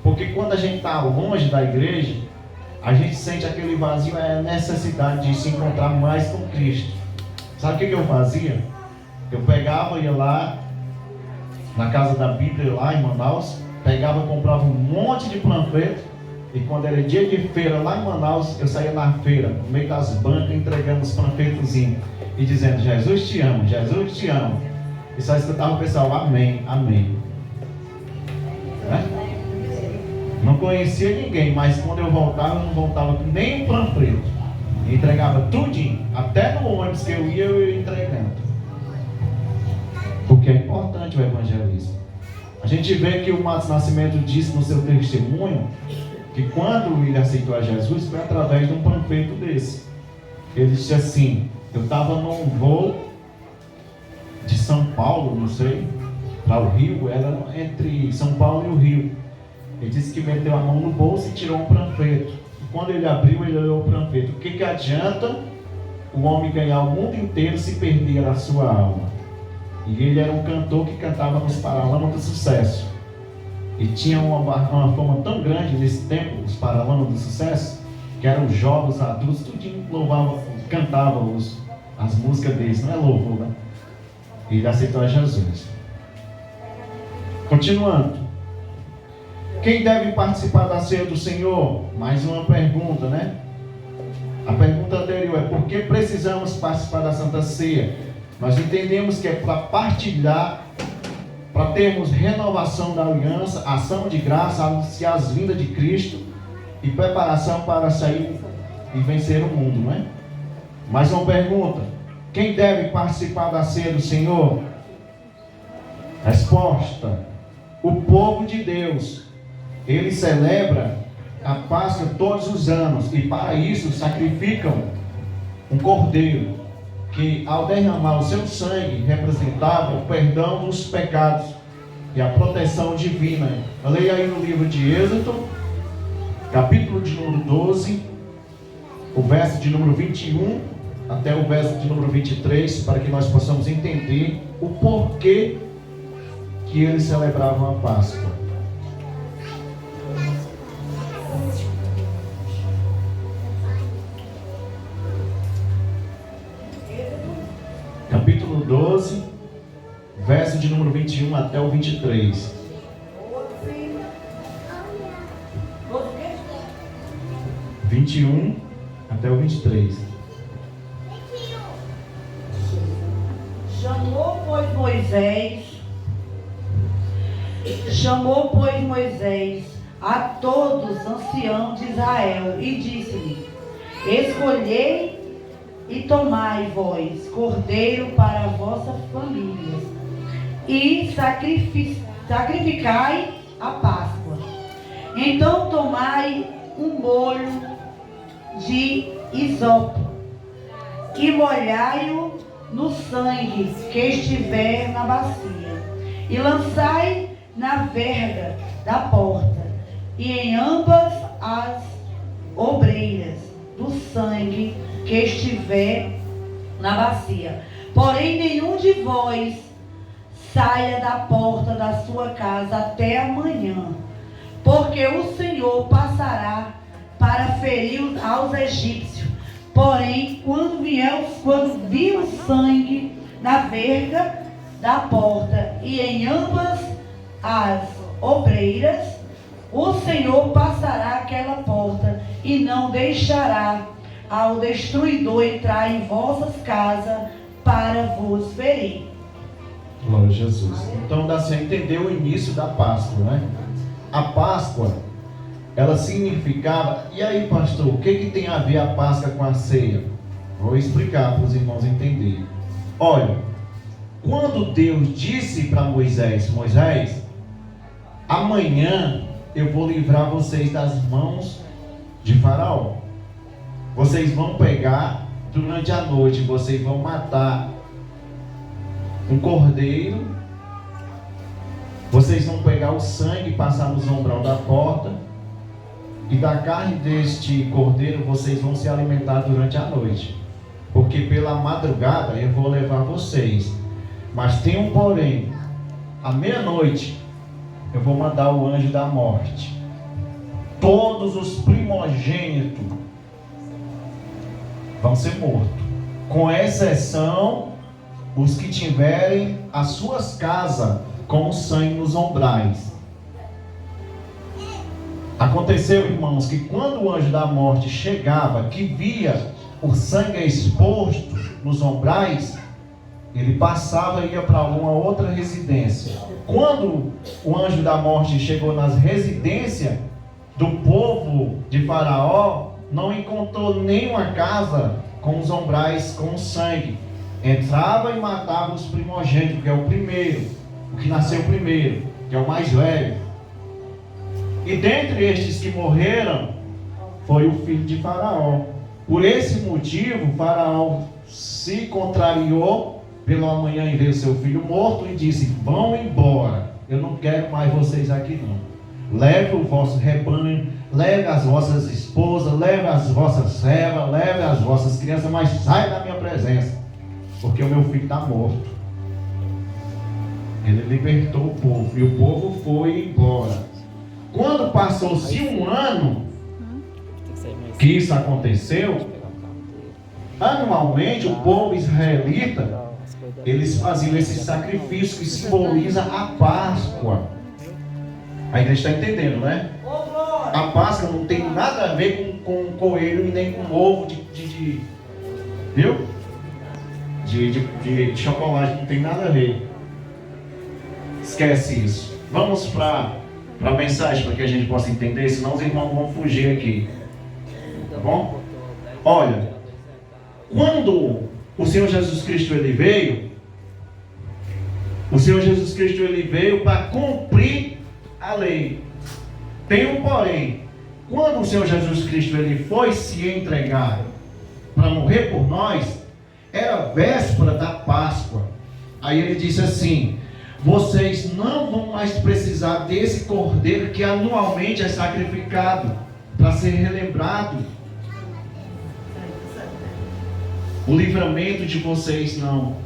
porque quando a gente está longe da igreja, a gente sente aquele vazio, a necessidade de se encontrar mais com Cristo. Sabe o que eu fazia? Eu pegava, ia lá na Casa da Bíblia, lá em Manaus, pegava, comprava um monte de panfleto, e quando era dia de feira lá em Manaus, eu saía na feira, no meio das bancas, entregando os panfletozinhos e dizendo, Jesus te amo, Jesus te amo. E só escutava o pessoal, amém, amém. Né? Não conhecia ninguém, mas quando eu voltava, eu não voltava com nem um panfleto. Eu entregava tudinho, até no ônibus que eu ia entregando. Porque é importante o evangelismo. A gente vê que o Matos Nascimento disse no seu testemunho que quando ele aceitou a Jesus foi através de um panfleto desse. Ele disse assim, eu estava num voo de São Paulo, não sei, para o Rio, era entre São Paulo e o Rio. Ele disse que meteu a mão no bolso e tirou um panfleto. E quando ele abriu, ele olhou o panfleto. O que adianta o homem ganhar o mundo inteiro se perder a sua alma? E ele era um cantor que cantava nos Paralamas do Sucesso. E tinha uma fama tão grande nesse tempo, os Paralamas do Sucesso, que eram jovens, adultos, tudinho louvava, cantava as músicas deles, não é louvor, né? E ele aceitou a Jesus. Continuando. Quem deve participar da ceia do Senhor? Mais uma pergunta, né? A pergunta anterior é por que precisamos participar da Santa Ceia? Nós entendemos que é para partilhar, para termos renovação da aliança, ação de graça, anunciar as vindas de Cristo e preparação para sair e vencer o mundo, não é? Mais uma pergunta. Quem deve participar da ceia do Senhor? Resposta: o povo de Deus, ele celebra a Páscoa todos os anos, e para isso sacrificam um cordeiro, que ao derramar o seu sangue representava o perdão dos pecados e a proteção divina. Leia aí no livro de Êxodo, capítulo de número 12, o verso de número 21 até o verso de número 23, para que nós possamos entender o porquê que eles celebravam a Páscoa. Capítulo 12, verso de número 21 até o 23. 21 até o 23. Chamou, pois, Moisés a todos os anciãos de Israel e disse-lhe: escolhei e tomai vós cordeiro para vossas famílias e sacrificai a Páscoa. Então tomai um molho de hisopo e molhai-o no sangue que estiver na bacia, e lançai na verga da porta e em ambas as obreiras do sangue que estiver na bacia. Porém nenhum de vós saia da porta da sua casa até amanhã, porque o Senhor passará para ferir aos egípcios. Porém, quando vir o sangue na verga da porta e em ambas as obreiras, o Senhor passará aquela porta e não deixará ao destruidor entrar em vossas casas para vos ferir. Glória a Jesus. Então dá-se a entender o início da Páscoa, né? A Páscoa, ela significava... E aí, pastor, o que tem a ver a Páscoa com a ceia? Vou explicar para os irmãos entenderem. Olha, quando Deus disse para Moisés: Moisés, amanhã eu vou livrar vocês das mãos de Faraó. Vocês vão pegar, durante a noite, vocês vão matar um cordeiro. Vocês vão pegar o sangue e passar nos umbral da porta. E da carne deste cordeiro vocês vão se alimentar durante a noite. Porque pela madrugada eu vou levar vocês. Mas tem um porém: à meia-noite eu vou mandar o anjo da morte. Todos os primogênitos vão ser mortos, com exceção os que tiverem as suas casas com o sangue nos umbrais. Aconteceu, irmãos, que quando o anjo da morte chegava, que via o sangue exposto nos umbrais, ele passava e ia para uma outra residência. Quando o anjo da morte chegou nas residências do povo de Faraó, não encontrou nenhuma casa com os umbrais com sangue. Entrava e matava os primogênitos, que é o primeiro, o que nasceu primeiro, que é o mais velho. E dentre estes que morreram, foi o filho de Faraó. Por esse motivo, Faraó se contrariou pelo amanhã em ver o seu filho morto e disse: vão embora, eu não quero mais vocês aqui não. Leve o vosso rebanho, leve as vossas esposas, leve as vossas servas, leve as vossas crianças, mas sai da minha presença, porque o meu filho está morto. Ele libertou o povo e o povo foi embora. Quando passou-se um ano que isso aconteceu, anualmente o povo israelita, eles faziam esse sacrifício que simboliza a Páscoa. A igreja está entendendo, né? A Páscoa não tem nada a ver com coelho e nem com ovo viu? De chocolate, não tem nada a ver. Esquece isso. Vamos para a mensagem, para que a gente possa entender, senão os irmãos vão fugir aqui. Tá bom? Olha, quando o Senhor Jesus Cristo ele veio, O Senhor Jesus Cristo, ele veio para cumprir a lei. Tem um porém. Quando o Senhor Jesus Cristo ele foi se entregar para morrer por nós, era véspera da Páscoa. Aí ele disse assim: vocês não vão mais precisar desse cordeiro que anualmente é sacrificado para ser relembrado. O livramento de vocês não.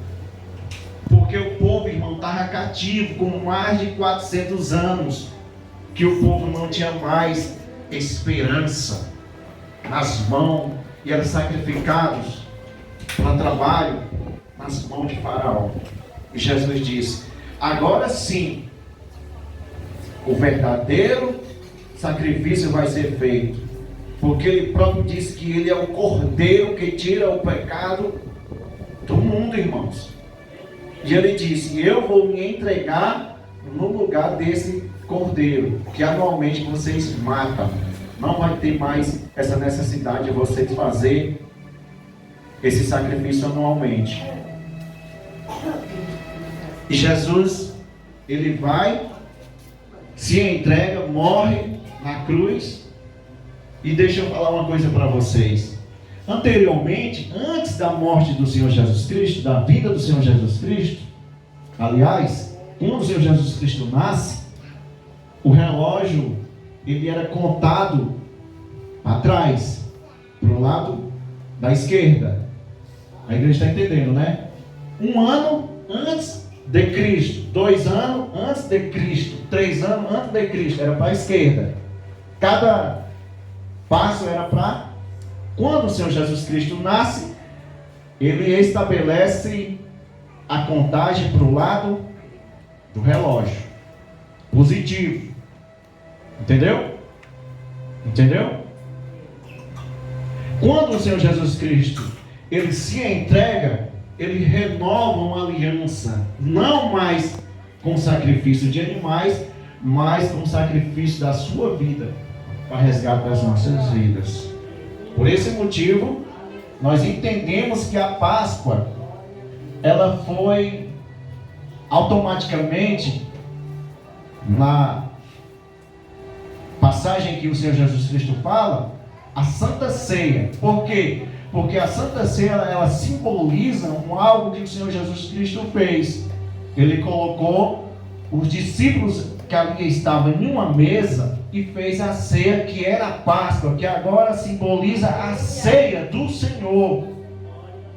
Porque o povo, irmão, estava cativo com mais de 400 anos. Que o povo não tinha mais esperança nas mãos e eram sacrificados para trabalho nas mãos de Faraó. E Jesus disse: agora sim, o verdadeiro sacrifício vai ser feito, porque ele próprio disse que ele é o cordeiro que tira o pecado do mundo, irmãos. E ele disse: eu vou me entregar no lugar desse cordeiro que anualmente vocês matam. Não vai ter mais essa necessidade de vocês fazer esse sacrifício anualmente. E Jesus, ele vai, se entrega, morre na cruz. E deixa eu falar uma coisa para vocês. Anteriormente, antes da morte do Senhor Jesus Cristo, da vida do Senhor Jesus Cristo, aliás, quando o Senhor Jesus Cristo nasce, o relógio, ele era contado atrás, para o lado da esquerda. A igreja está entendendo, né? 1 ano antes de Cristo, 2 anos antes de Cristo, 3 anos antes de Cristo, era para a esquerda. Cada passo era para... Quando o Senhor Jesus Cristo nasce, ele estabelece a contagem para o lado do relógio positivo. Entendeu? Entendeu? Quando o Senhor Jesus Cristo ele se entrega, ele renova uma aliança, não mais com sacrifício de animais, mas com sacrifício da sua vida, para resgate das nossas vidas. Por esse motivo, nós entendemos que a Páscoa, ela foi automaticamente, na passagem que o Senhor Jesus Cristo fala, a Santa Ceia. Por quê? Porque a Santa Ceia, ela simboliza algo que o Senhor Jesus Cristo fez. Ele colocou os discípulos que ali estavam em uma mesa e fez a ceia, que era a Páscoa, que agora simboliza a ceia do Senhor.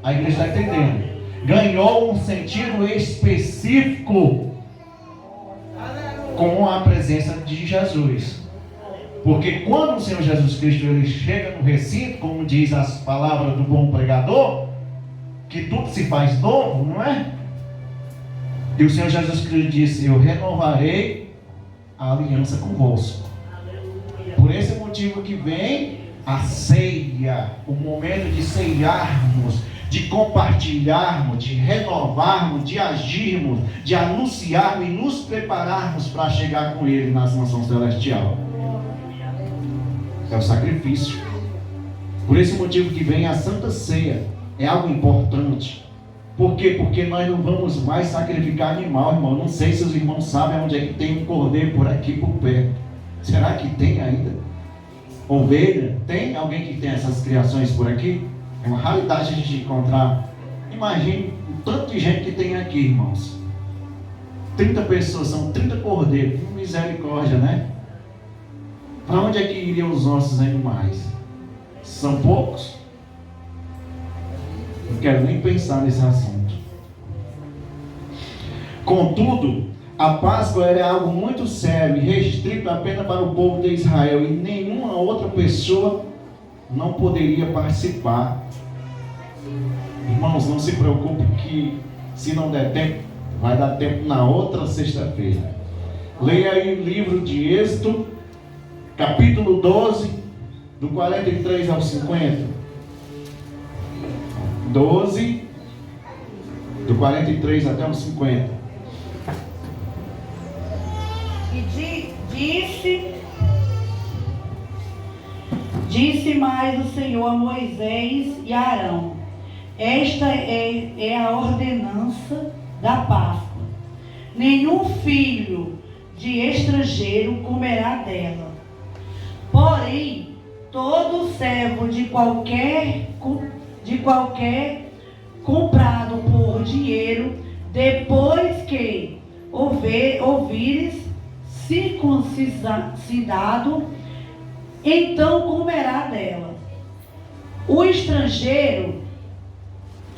A igreja está entendendo? Ganhou um sentido específico com a presença de Jesus. Porque quando o Senhor Jesus Cristo ele chega no recinto, como diz as palavras do bom pregador, que tudo se faz novo, não é? E o Senhor Jesus Cristo disse: eu renovarei a aliança convosco. Por esse motivo que vem a ceia, o momento de ceiarmos, de compartilharmos, de renovarmos, de agirmos, de anunciarmos e nos prepararmos para chegar com Ele nas mansões celestiais. É o sacrifício. Por esse motivo que vem a Santa Ceia. É algo importante. Por quê? Porque nós não vamos mais sacrificar animal, irmão. Não sei se os irmãos sabem onde é que tem um cordeiro por aqui, por perto. Será que tem ainda? Ovelha? Tem alguém que tem essas criações por aqui? É uma raridade a gente encontrar. Imagine o tanto de gente que tem aqui, irmãos. 30 pessoas, são 30 cordeiros. Que misericórdia, né? Para onde é que iriam os nossos animais? São poucos? Não quero nem pensar nesse assunto. Contudo, a Páscoa era algo muito sério e restrito apenas para o povo de Israel, e nenhuma outra pessoa não poderia participar. Irmãos, não se preocupe que se não der tempo, vai dar tempo na outra sexta-feira. Leia aí o livro de Êxodo, capítulo 12, do 43 ao 50. 12, do 43 até o 50. E disse mais o Senhor a Moisés e a Arão: esta é a ordenança da Páscoa. nenhum filho de estrangeiro comerá dela. Porém, todo servo de qualquer comprado por dinheiro, depois que ouvires circuncidado, então comerá dela. O estrangeiro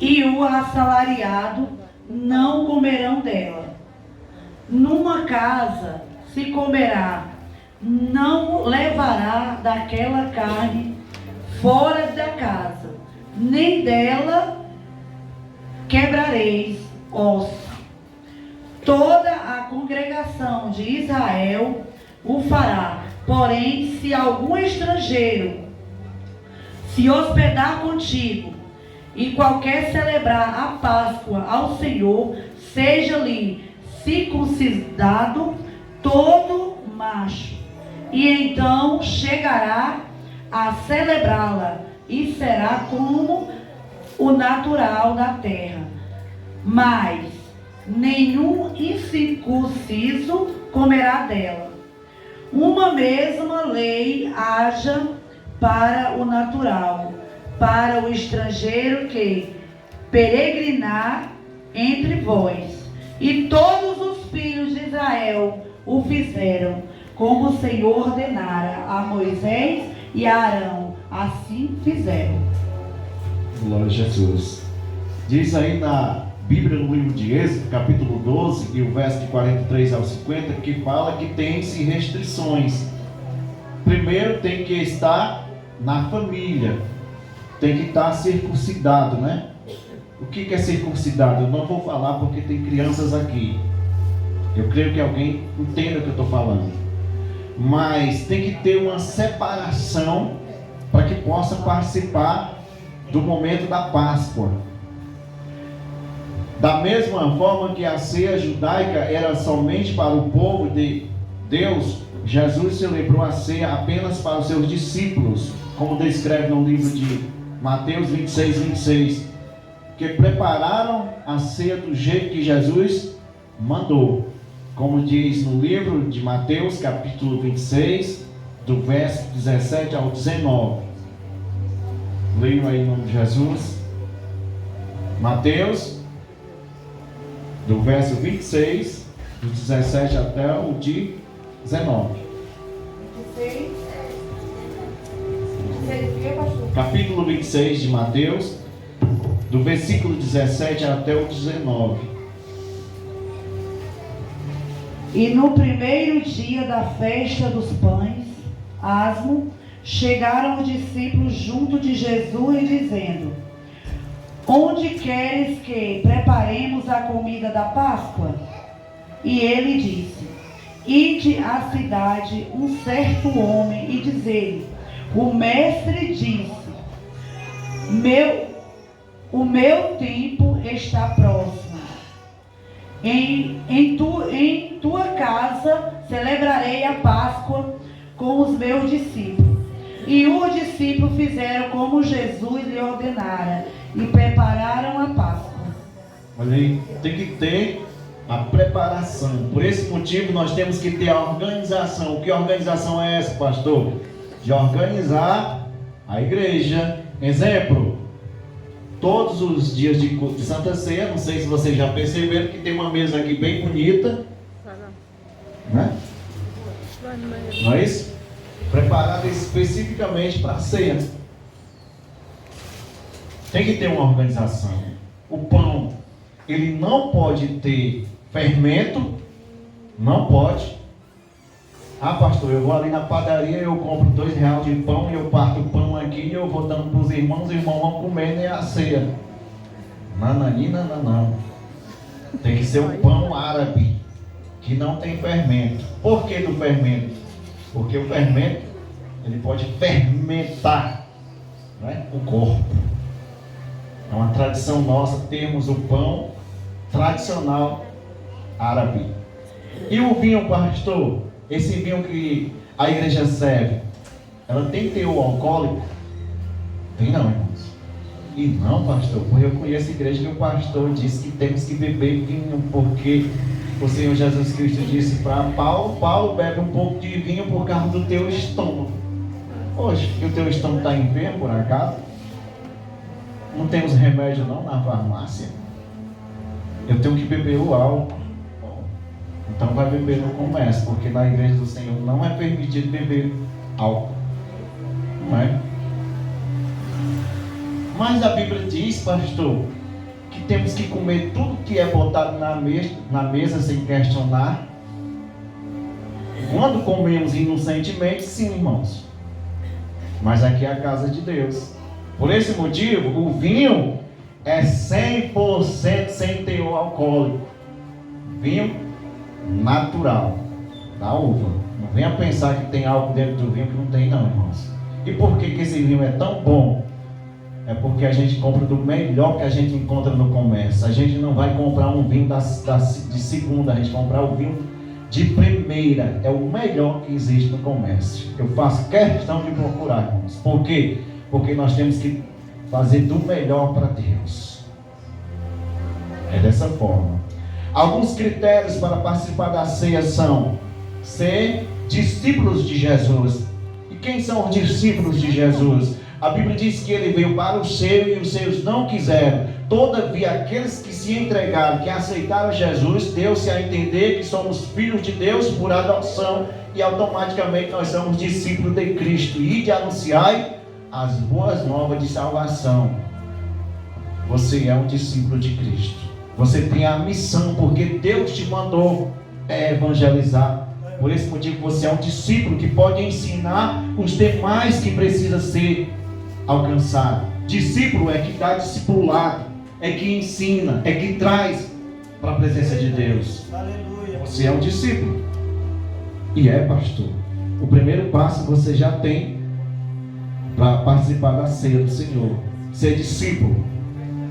e o assalariado não comerão dela. Numa casa se comerá, não levará daquela carne fora da casa, nem dela quebrareis osso. Toda a congregação de Israel o fará. Porém, se algum estrangeiro se hospedar contigo e qualquer celebrar a Páscoa ao Senhor, seja-lhe circuncidado todo macho, e então chegará a celebrá-la, e será como o natural da terra. Mas nenhum incircunciso comerá dela. Uma mesma lei haja para o natural, para o estrangeiro que peregrinar entre vós. E todos os filhos de Israel o fizeram, como o Senhor ordenara a Moisés e a Arão. Assim fizeram. Glória a Jesus. Diz aí na Bíblia, no livro de Êxodo, capítulo 12, e o verso de 43 ao 50, que fala que tem-se restrições. Primeiro tem que estar na família, tem que estar circuncidado, né? O que é circuncidado? Eu não vou falar porque tem crianças aqui. Eu creio que alguém entenda o que eu estou falando. Mas tem que ter uma separação para que possa participar do momento da Páscoa. Da mesma forma que a ceia judaica era somente para o povo de Deus, Jesus celebrou a ceia apenas para os seus discípulos, como descreve no livro de Mateus 26, 26, que prepararam a ceia do jeito que Jesus mandou, como diz no livro de Mateus, capítulo 26, do verso 17 ao 19. Leiam aí em nome de Jesus. Mateus, do verso 26, do 17 até o de 19. 26. 26 o quê, pastor? Capítulo 26 de Mateus, do versículo 17 até o 19. E no primeiro dia da festa dos pães, asmo, chegaram os discípulos junto de Jesus, dizendo: onde queres que preparemos a comida da Páscoa? E ele disse: ide à cidade um certo homem e dizei-lhe: o mestre disse, o meu tempo está próximo. Em tua casa celebrarei a Páscoa com os meus discípulos. E os discípulos fizeram como Jesus lhe ordenara e prepararam a Páscoa. Olha aí, tem que ter a preparação. Por esse motivo nós temos que ter a organização. Que organização é essa, pastor? De organizar a igreja. Exemplo, todos os dias de culto de Santa Ceia, não sei se vocês já perceberam que tem uma mesa aqui bem bonita, né? Não é isso? Preparada especificamente para a ceia. Tem que ter uma organização. O pão, ele não pode ter fermento, não pode. Ah, pastor, eu vou ali na padaria, eu compro R$2 de pão e eu parto o pão aqui e eu vou dando para os irmãos vão comendo e a ceia. Nananina, não. Tem que ser um pão árabe, que não tem fermento. Por que do fermento? Porque o fermento, ele pode fermentar, né, o corpo. É uma tradição nossa termos o pão tradicional árabe. E o vinho, pastor? Esse vinho que a igreja serve, ela tem teor alcoólico? Tem não, irmãos. E não, pastor, porque eu conheço a igreja que o pastor disse que temos que beber vinho, porque o Senhor Jesus Cristo disse para Paulo bebe um pouco de vinho por causa do teu estômago. Hoje, e o teu estômago está enfermo por acaso? Não temos remédio não na farmácia. Eu tenho que beber o álcool. Então vai beber no comércio, porque na igreja do Senhor não é permitido beber álcool. Não é? Mas a Bíblia diz, pastor, que temos que comer tudo que é botado na mesa sem questionar. Quando comemos inocentemente, sim, irmãos. Mas aqui é a casa de Deus. Por esse motivo, o vinho é 100% sem teor alcoólico. Vinho natural, da uva. Não venha pensar que tem álcool dentro do vinho que não tem não, irmãos. E por que esse vinho é tão bom? É porque a gente compra do melhor que a gente encontra no comércio. A gente não vai comprar um vinho de segunda, a gente comprar o vinho de primeira. É o melhor que existe no comércio. Eu faço questão de procurar, irmãos. Por quê? Porque nós temos que fazer do melhor para Deus. É dessa forma. Alguns critérios para participar da ceia são ser discípulos de Jesus. E quem são os discípulos de Jesus? A Bíblia diz que ele veio para os seus e os seus não quiseram. Todavia, aqueles que se entregaram, que aceitaram Jesus, deu-se a entender que somos filhos de Deus por adoção e automaticamente nós somos discípulos de Cristo. E de anunciar as boas novas de salvação. Você é um discípulo de Cristo. Você tem a missão, porque Deus te mandou evangelizar. Por esse motivo você é um discípulo que pode ensinar os demais que precisa ser alcançado. Discípulo é que dá discipulado, é que ensina, é que traz para a presença de Deus. Você é um discípulo. E pastor. O primeiro passo você já tem para participar da ceia do Senhor. Ser discípulo.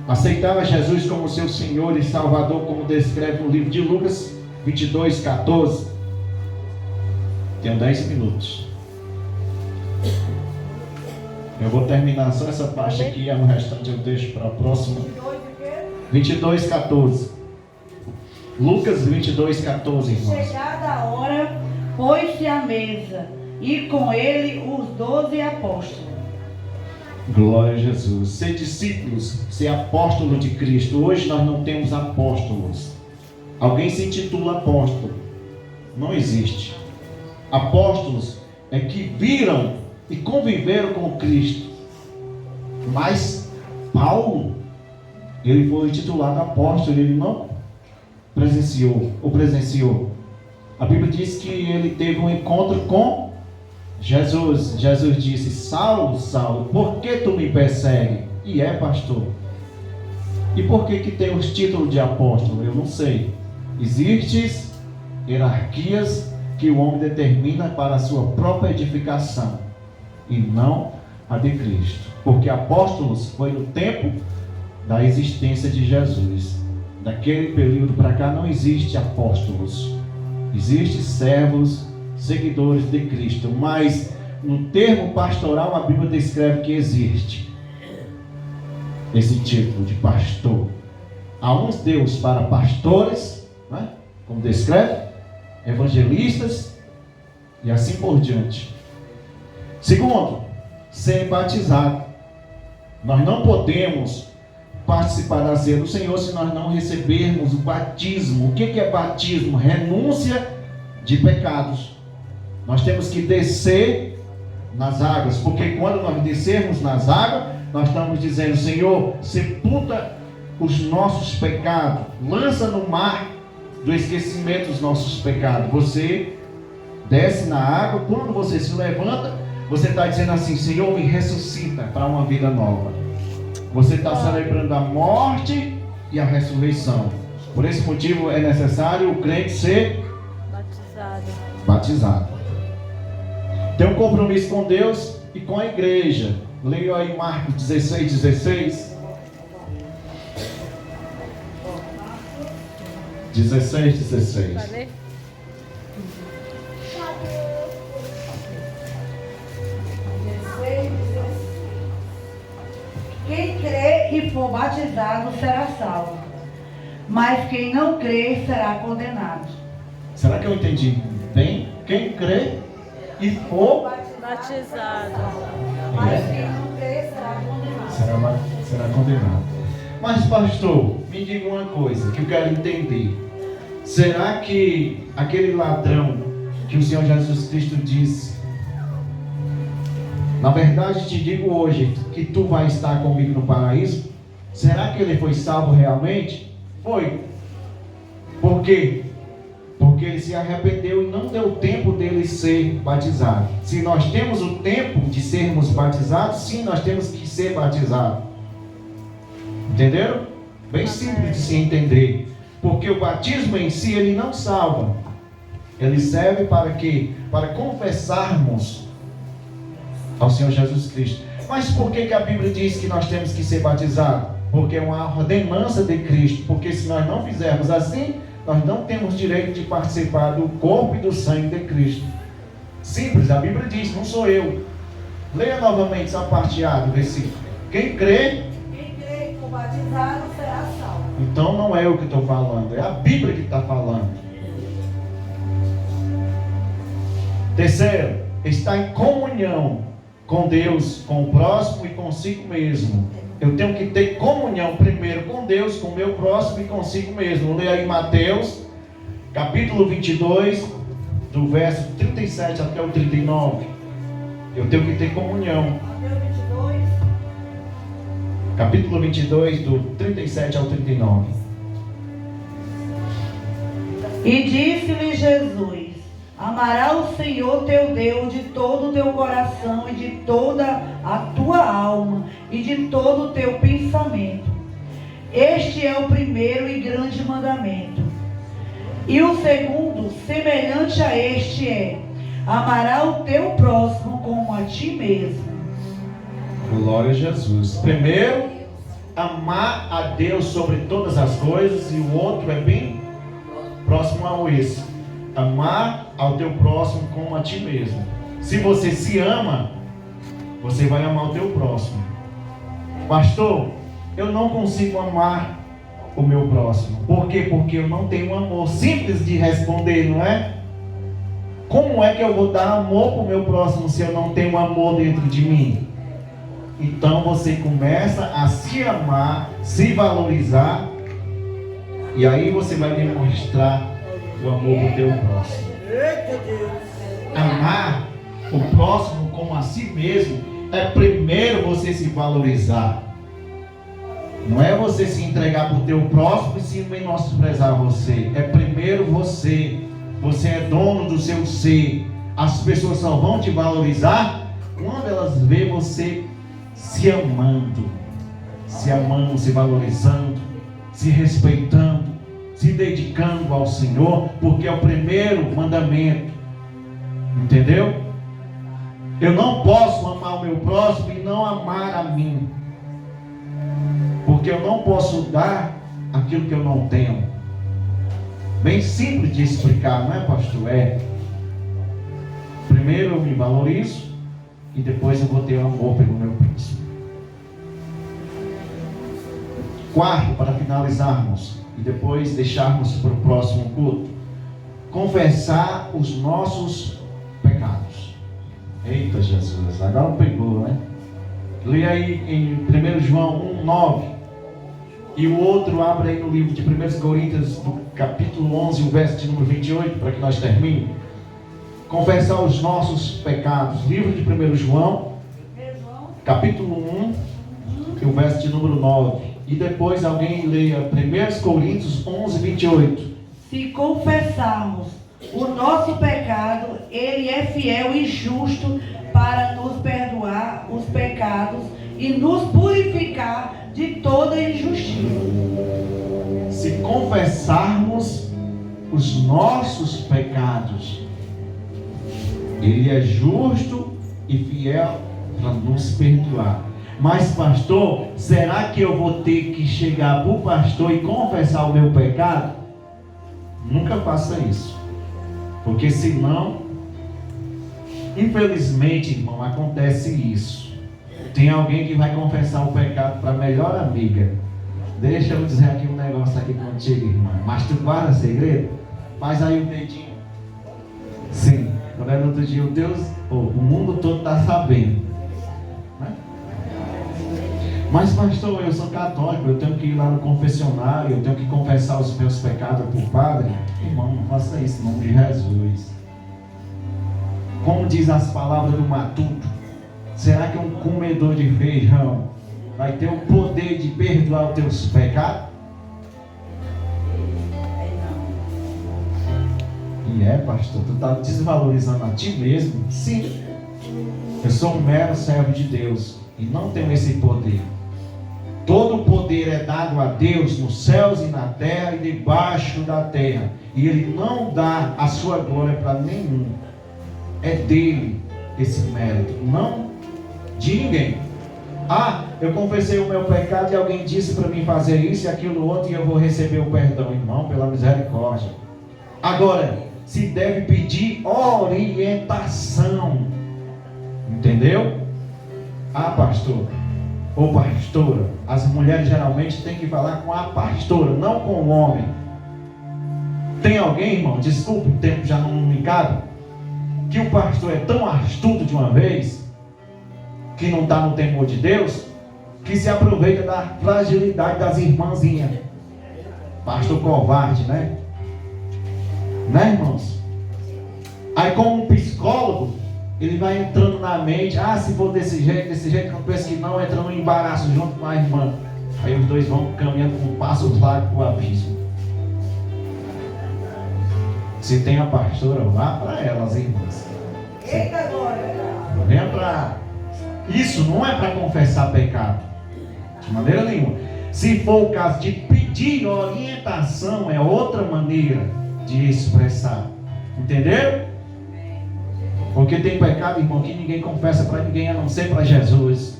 Aceitar Jesus como seu Senhor e Salvador, como descreve no livro de Lucas 22:14. Tenho 10 minutos. Eu vou terminar só essa parte aqui e o restante eu deixo para a próxima. 22:14. Lucas 22:14, irmãos. Chegada a hora, pôs-se à mesa, e com ele os 12 apóstolos. Glória a Jesus. Ser discípulos, ser apóstolo de Cristo. Hoje nós não temos apóstolos. Alguém se intitula apóstolo? Não existe. Apóstolos é que viram e conviveram com Cristo. Mas Paulo, ele foi intitulado apóstolo, ele não presenciou. A Bíblia diz que ele teve um encontro com Jesus. Jesus disse: Saulo, Saulo, por que tu me persegue? E pastor. E por que tem os títulos de apóstolo? Eu não sei. Existem hierarquias que o homem determina para a sua própria edificação e não a de Cristo. Porque apóstolos foi no tempo da existência de Jesus. Daquele período para cá não existe apóstolos. Existem servos, seguidores de Cristo. Mas no termo pastoral a Bíblia descreve que existe esse título de pastor. Há uns Deus para pastores, né? Como descreve, evangelistas e assim por diante. Segundo, ser batizado. Nós não podemos participar da ceia do Senhor se nós não recebermos o batismo. O que é batismo? Renúncia de pecados. Nós temos que descer nas águas, porque quando nós descermos nas águas, nós estamos dizendo: Senhor, sepulta os nossos pecados, lança no mar do esquecimento os nossos pecados. Você desce na água, quando você se levanta, você está dizendo assim: Senhor, me ressuscita para uma vida nova. Você está celebrando a morte e a ressurreição. Por esse motivo é necessário o crente ser batizado. Tem um compromisso com Deus e com a igreja. Leia aí Marcos 16:16. 16:16. Quem crê que for batizado será salvo, mas quem não crer será condenado. Será que eu entendi bem? Quem crê e for Batizado. Mas quem não crer será condenado. será condenado. Mas pastor, me diga uma coisa que eu quero entender. Será que aquele ladrão que o Senhor Jesus Cristo disse, na verdade te digo hoje que tu vai estar comigo no paraíso, será que ele foi salvo realmente? Foi. Por quê? Porque ele se arrependeu e não deu tempo dele ser batizado. Se nós temos o tempo de sermos batizados, sim, nós temos que ser batizados. Entenderam? Bem simples de se entender. Porque o batismo em si, ele não salva. Ele serve para quê? Para confessarmos ao Senhor Jesus Cristo. Mas por que a Bíblia diz que nós temos que ser batizados? Porque é uma ordenança de Cristo. Porque se nós não fizermos assim, nós não temos direito de participar do corpo e do sangue de Cristo. Simples, a Bíblia diz, não sou eu. Leia novamente essa parte A do versículo. Quem crê e for batizado será salvo. Então não é eu que estou falando, é a Bíblia que está falando. Terceiro, está em comunhão com Deus, com o próximo e consigo mesmo. Eu tenho que ter comunhão primeiro com Deus, com o meu próximo e consigo mesmo. Leia aí Mateus, capítulo 22, do verso 37 até o 39. Eu tenho que ter comunhão. Mateus 22. Capítulo 22, do 37 ao 39. E disse-lhe Jesus: amarás o Senhor teu Deus de todo o teu coração e de toda a tua alma e de todo o teu pensamento. Este é o primeiro e grande mandamento. E o segundo, semelhante a este, é: amarás o teu próximo como a ti mesmo. Glória a Jesus. Primeiro, amar a Deus sobre todas as coisas, e o outro é bem próximo ao esse. Amar ao teu próximo como a ti mesmo. Se você se ama, você vai amar o teu próximo. Pastor, eu não consigo amar o meu próximo. Por quê? Porque eu não tenho amor. Simples de responder, não é? Como é que eu vou dar amor para o meu próximo se eu não tenho amor dentro de mim? Então você começa a se amar, se valorizar, e aí você vai demonstrar o amor do teu próximo. Amar o próximo como a si mesmo é primeiro você se valorizar. Não é você se entregar para o teu próximo e se menosprezar você. É primeiro você. Você é dono do seu ser. As pessoas só vão te valorizar quando elas vê você se amando, se valorizando, se respeitando, se dedicando ao Senhor, porque é o primeiro mandamento. Entendeu? Eu não posso amar o meu próximo e não amar a mim, porque eu não posso dar aquilo que eu não tenho. Bem simples de explicar, não é, pastor? É. Primeiro eu me valorizo e depois eu vou ter amor pelo meu próximo. Quarto, para finalizarmos e depois deixarmos para o próximo culto, confessar os nossos pecados. Eita Jesus, agora pegou, né? Leia aí em 1 João 1:9, e o outro abre aí no livro de 1 Coríntios, do capítulo 11, o verso de número 28, para que nós terminemos. Confessar os nossos pecados. Livro de 1 João, capítulo 1, e o verso de número 9. E depois alguém leia 1 Coríntios 11:28. Se confessarmos o nosso pecado, Ele é fiel e justo para nos perdoar os pecados e nos purificar de toda injustiça. Se confessarmos os nossos pecados, Ele é justo e fiel para nos perdoar. Mas pastor, será que eu vou ter que chegar para o pastor e confessar o meu pecado? Nunca faça isso, porque senão, infelizmente, irmão, acontece isso. Tem alguém que vai confessar o pecado para a melhor amiga. Deixa eu dizer aqui um negócio aqui contigo, irmã. Mas tu guarda segredo? Faz aí o dedinho. Sim. Quando é no outro dia, o mundo todo está sabendo. Né? Mas pastor, eu sou católico, eu tenho que ir lá no confessionário, eu tenho que confessar os meus pecados para o padre. Irmão, não faça isso em nome de Jesus. Como diz as palavras do Matuto, será que um comedor de feijão vai ter o poder de perdoar os teus pecados? E pastor, tu está desvalorizando a ti mesmo? Sim. Eu sou um mero servo de Deus e não tenho esse poder. Todo o poder é dado a Deus nos céus e na terra e debaixo da terra. E Ele não dá a sua glória para nenhum. É dele esse mérito, não de ninguém. Eu confessei o meu pecado e alguém disse para mim fazer isso e aquilo outro e eu vou receber o perdão. Irmão, pela misericórdia. Agora, se deve pedir orientação. Entendeu? Pastor ou pastora, as mulheres geralmente têm que falar com a pastora, não com o homem. Tem alguém, irmão, desculpe, o tempo já não me cabe, que o pastor é tão astuto de uma vez, que não está no temor de Deus, que se aproveita da fragilidade das irmãzinhas. Pastor covarde, né? Né, irmãos? Aí, como um psicólogo, ele vai entrando na mente, se for desse jeito, não pensa que não, entra no embaraço junto com a irmã. Aí os dois vão caminhando com um passo largo para o abismo. Se tem a pastora, vá para elas, irmãs. Eita glória! Venha para... Isso não é para confessar pecado, de maneira nenhuma. Se for o caso de pedir orientação, é outra maneira de expressar. Entenderam? Porque tem pecado, irmão, que ninguém confessa para ninguém a não ser para Jesus.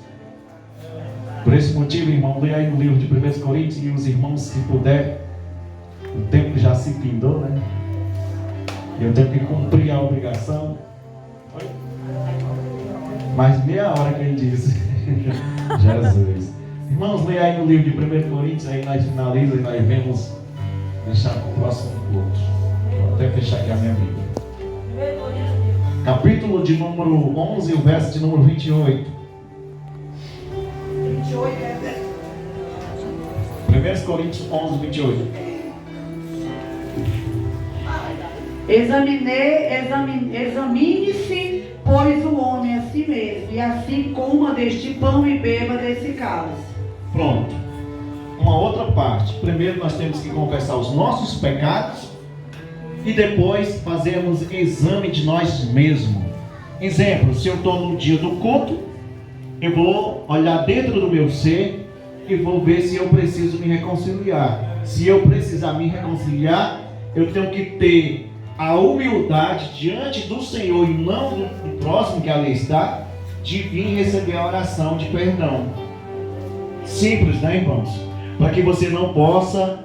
Por esse motivo, irmão, leia aí no livro de 1 Coríntios, e os irmãos, se puder, o tempo já se findou, né? Eu tenho que cumprir a obrigação. Mais meia hora que ele disse. Jesus. Irmãos, leia aí no livro de 1 Coríntios, aí nós finalizamos e nós vemos deixar para o próximo culto. Vou até fechar aqui a minha Bíblia. Capítulo de número 11, o verso de número 28. 28 é 1 Coríntios 11, 28. Examine-se, pois, o homem a si mesmo, e assim coma deste pão e beba desse cálice. Pronto. Uma outra parte. Primeiro nós temos que confessar os nossos pecados e depois fazermos exame de nós mesmos. Exemplo, se eu estou no dia do culto, eu vou olhar dentro do meu ser e vou ver se eu preciso me reconciliar. Se eu precisar me reconciliar, eu tenho que ter a humildade diante do Senhor e não do próximo que ali está, de vir receber a oração de perdão. Simples, né, irmãos? Para que você não possa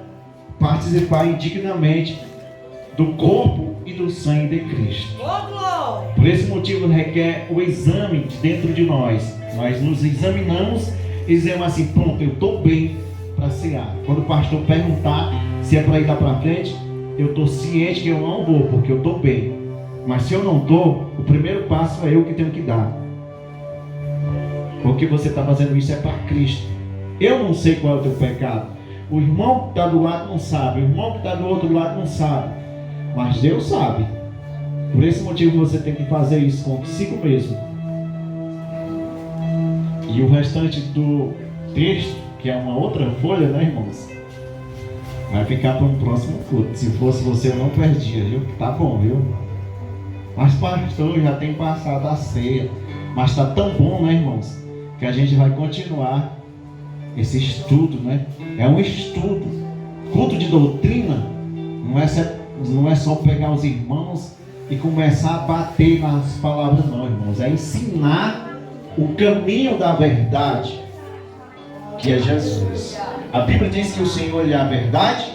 participar indignamente do corpo e do sangue de Cristo. Por esse motivo requer o exame de dentro de nós. Nós nos examinamos e dizemos assim: pronto, eu estou bem para cear. Quando o pastor perguntar se é para ir lá para frente, eu estou ciente que eu não vou, porque eu estou bem. Mas se eu não estou, o primeiro passo é eu que tenho que dar. Porque você está fazendo isso é para Cristo. Eu não sei qual é o teu pecado. O irmão que está do lado não sabe. O irmão que está do outro lado não sabe. Mas Deus sabe. Por esse motivo você tem que fazer isso consigo mesmo. E o restante do texto, que é uma outra folha, né, irmãos? Vai ficar para um próximo culto. Se fosse você, eu não perdia, viu? Tá bom, viu? Mas pastor, já tem passado a ceia. Mas está tão bom, né, irmãos? Que a gente vai continuar esse estudo, né? É um estudo. Culto de doutrina não é só pegar os irmãos e começar a bater nas palavras, não, irmãos. É ensinar o caminho da verdade, que é Jesus. A Bíblia diz que o Senhor é a verdade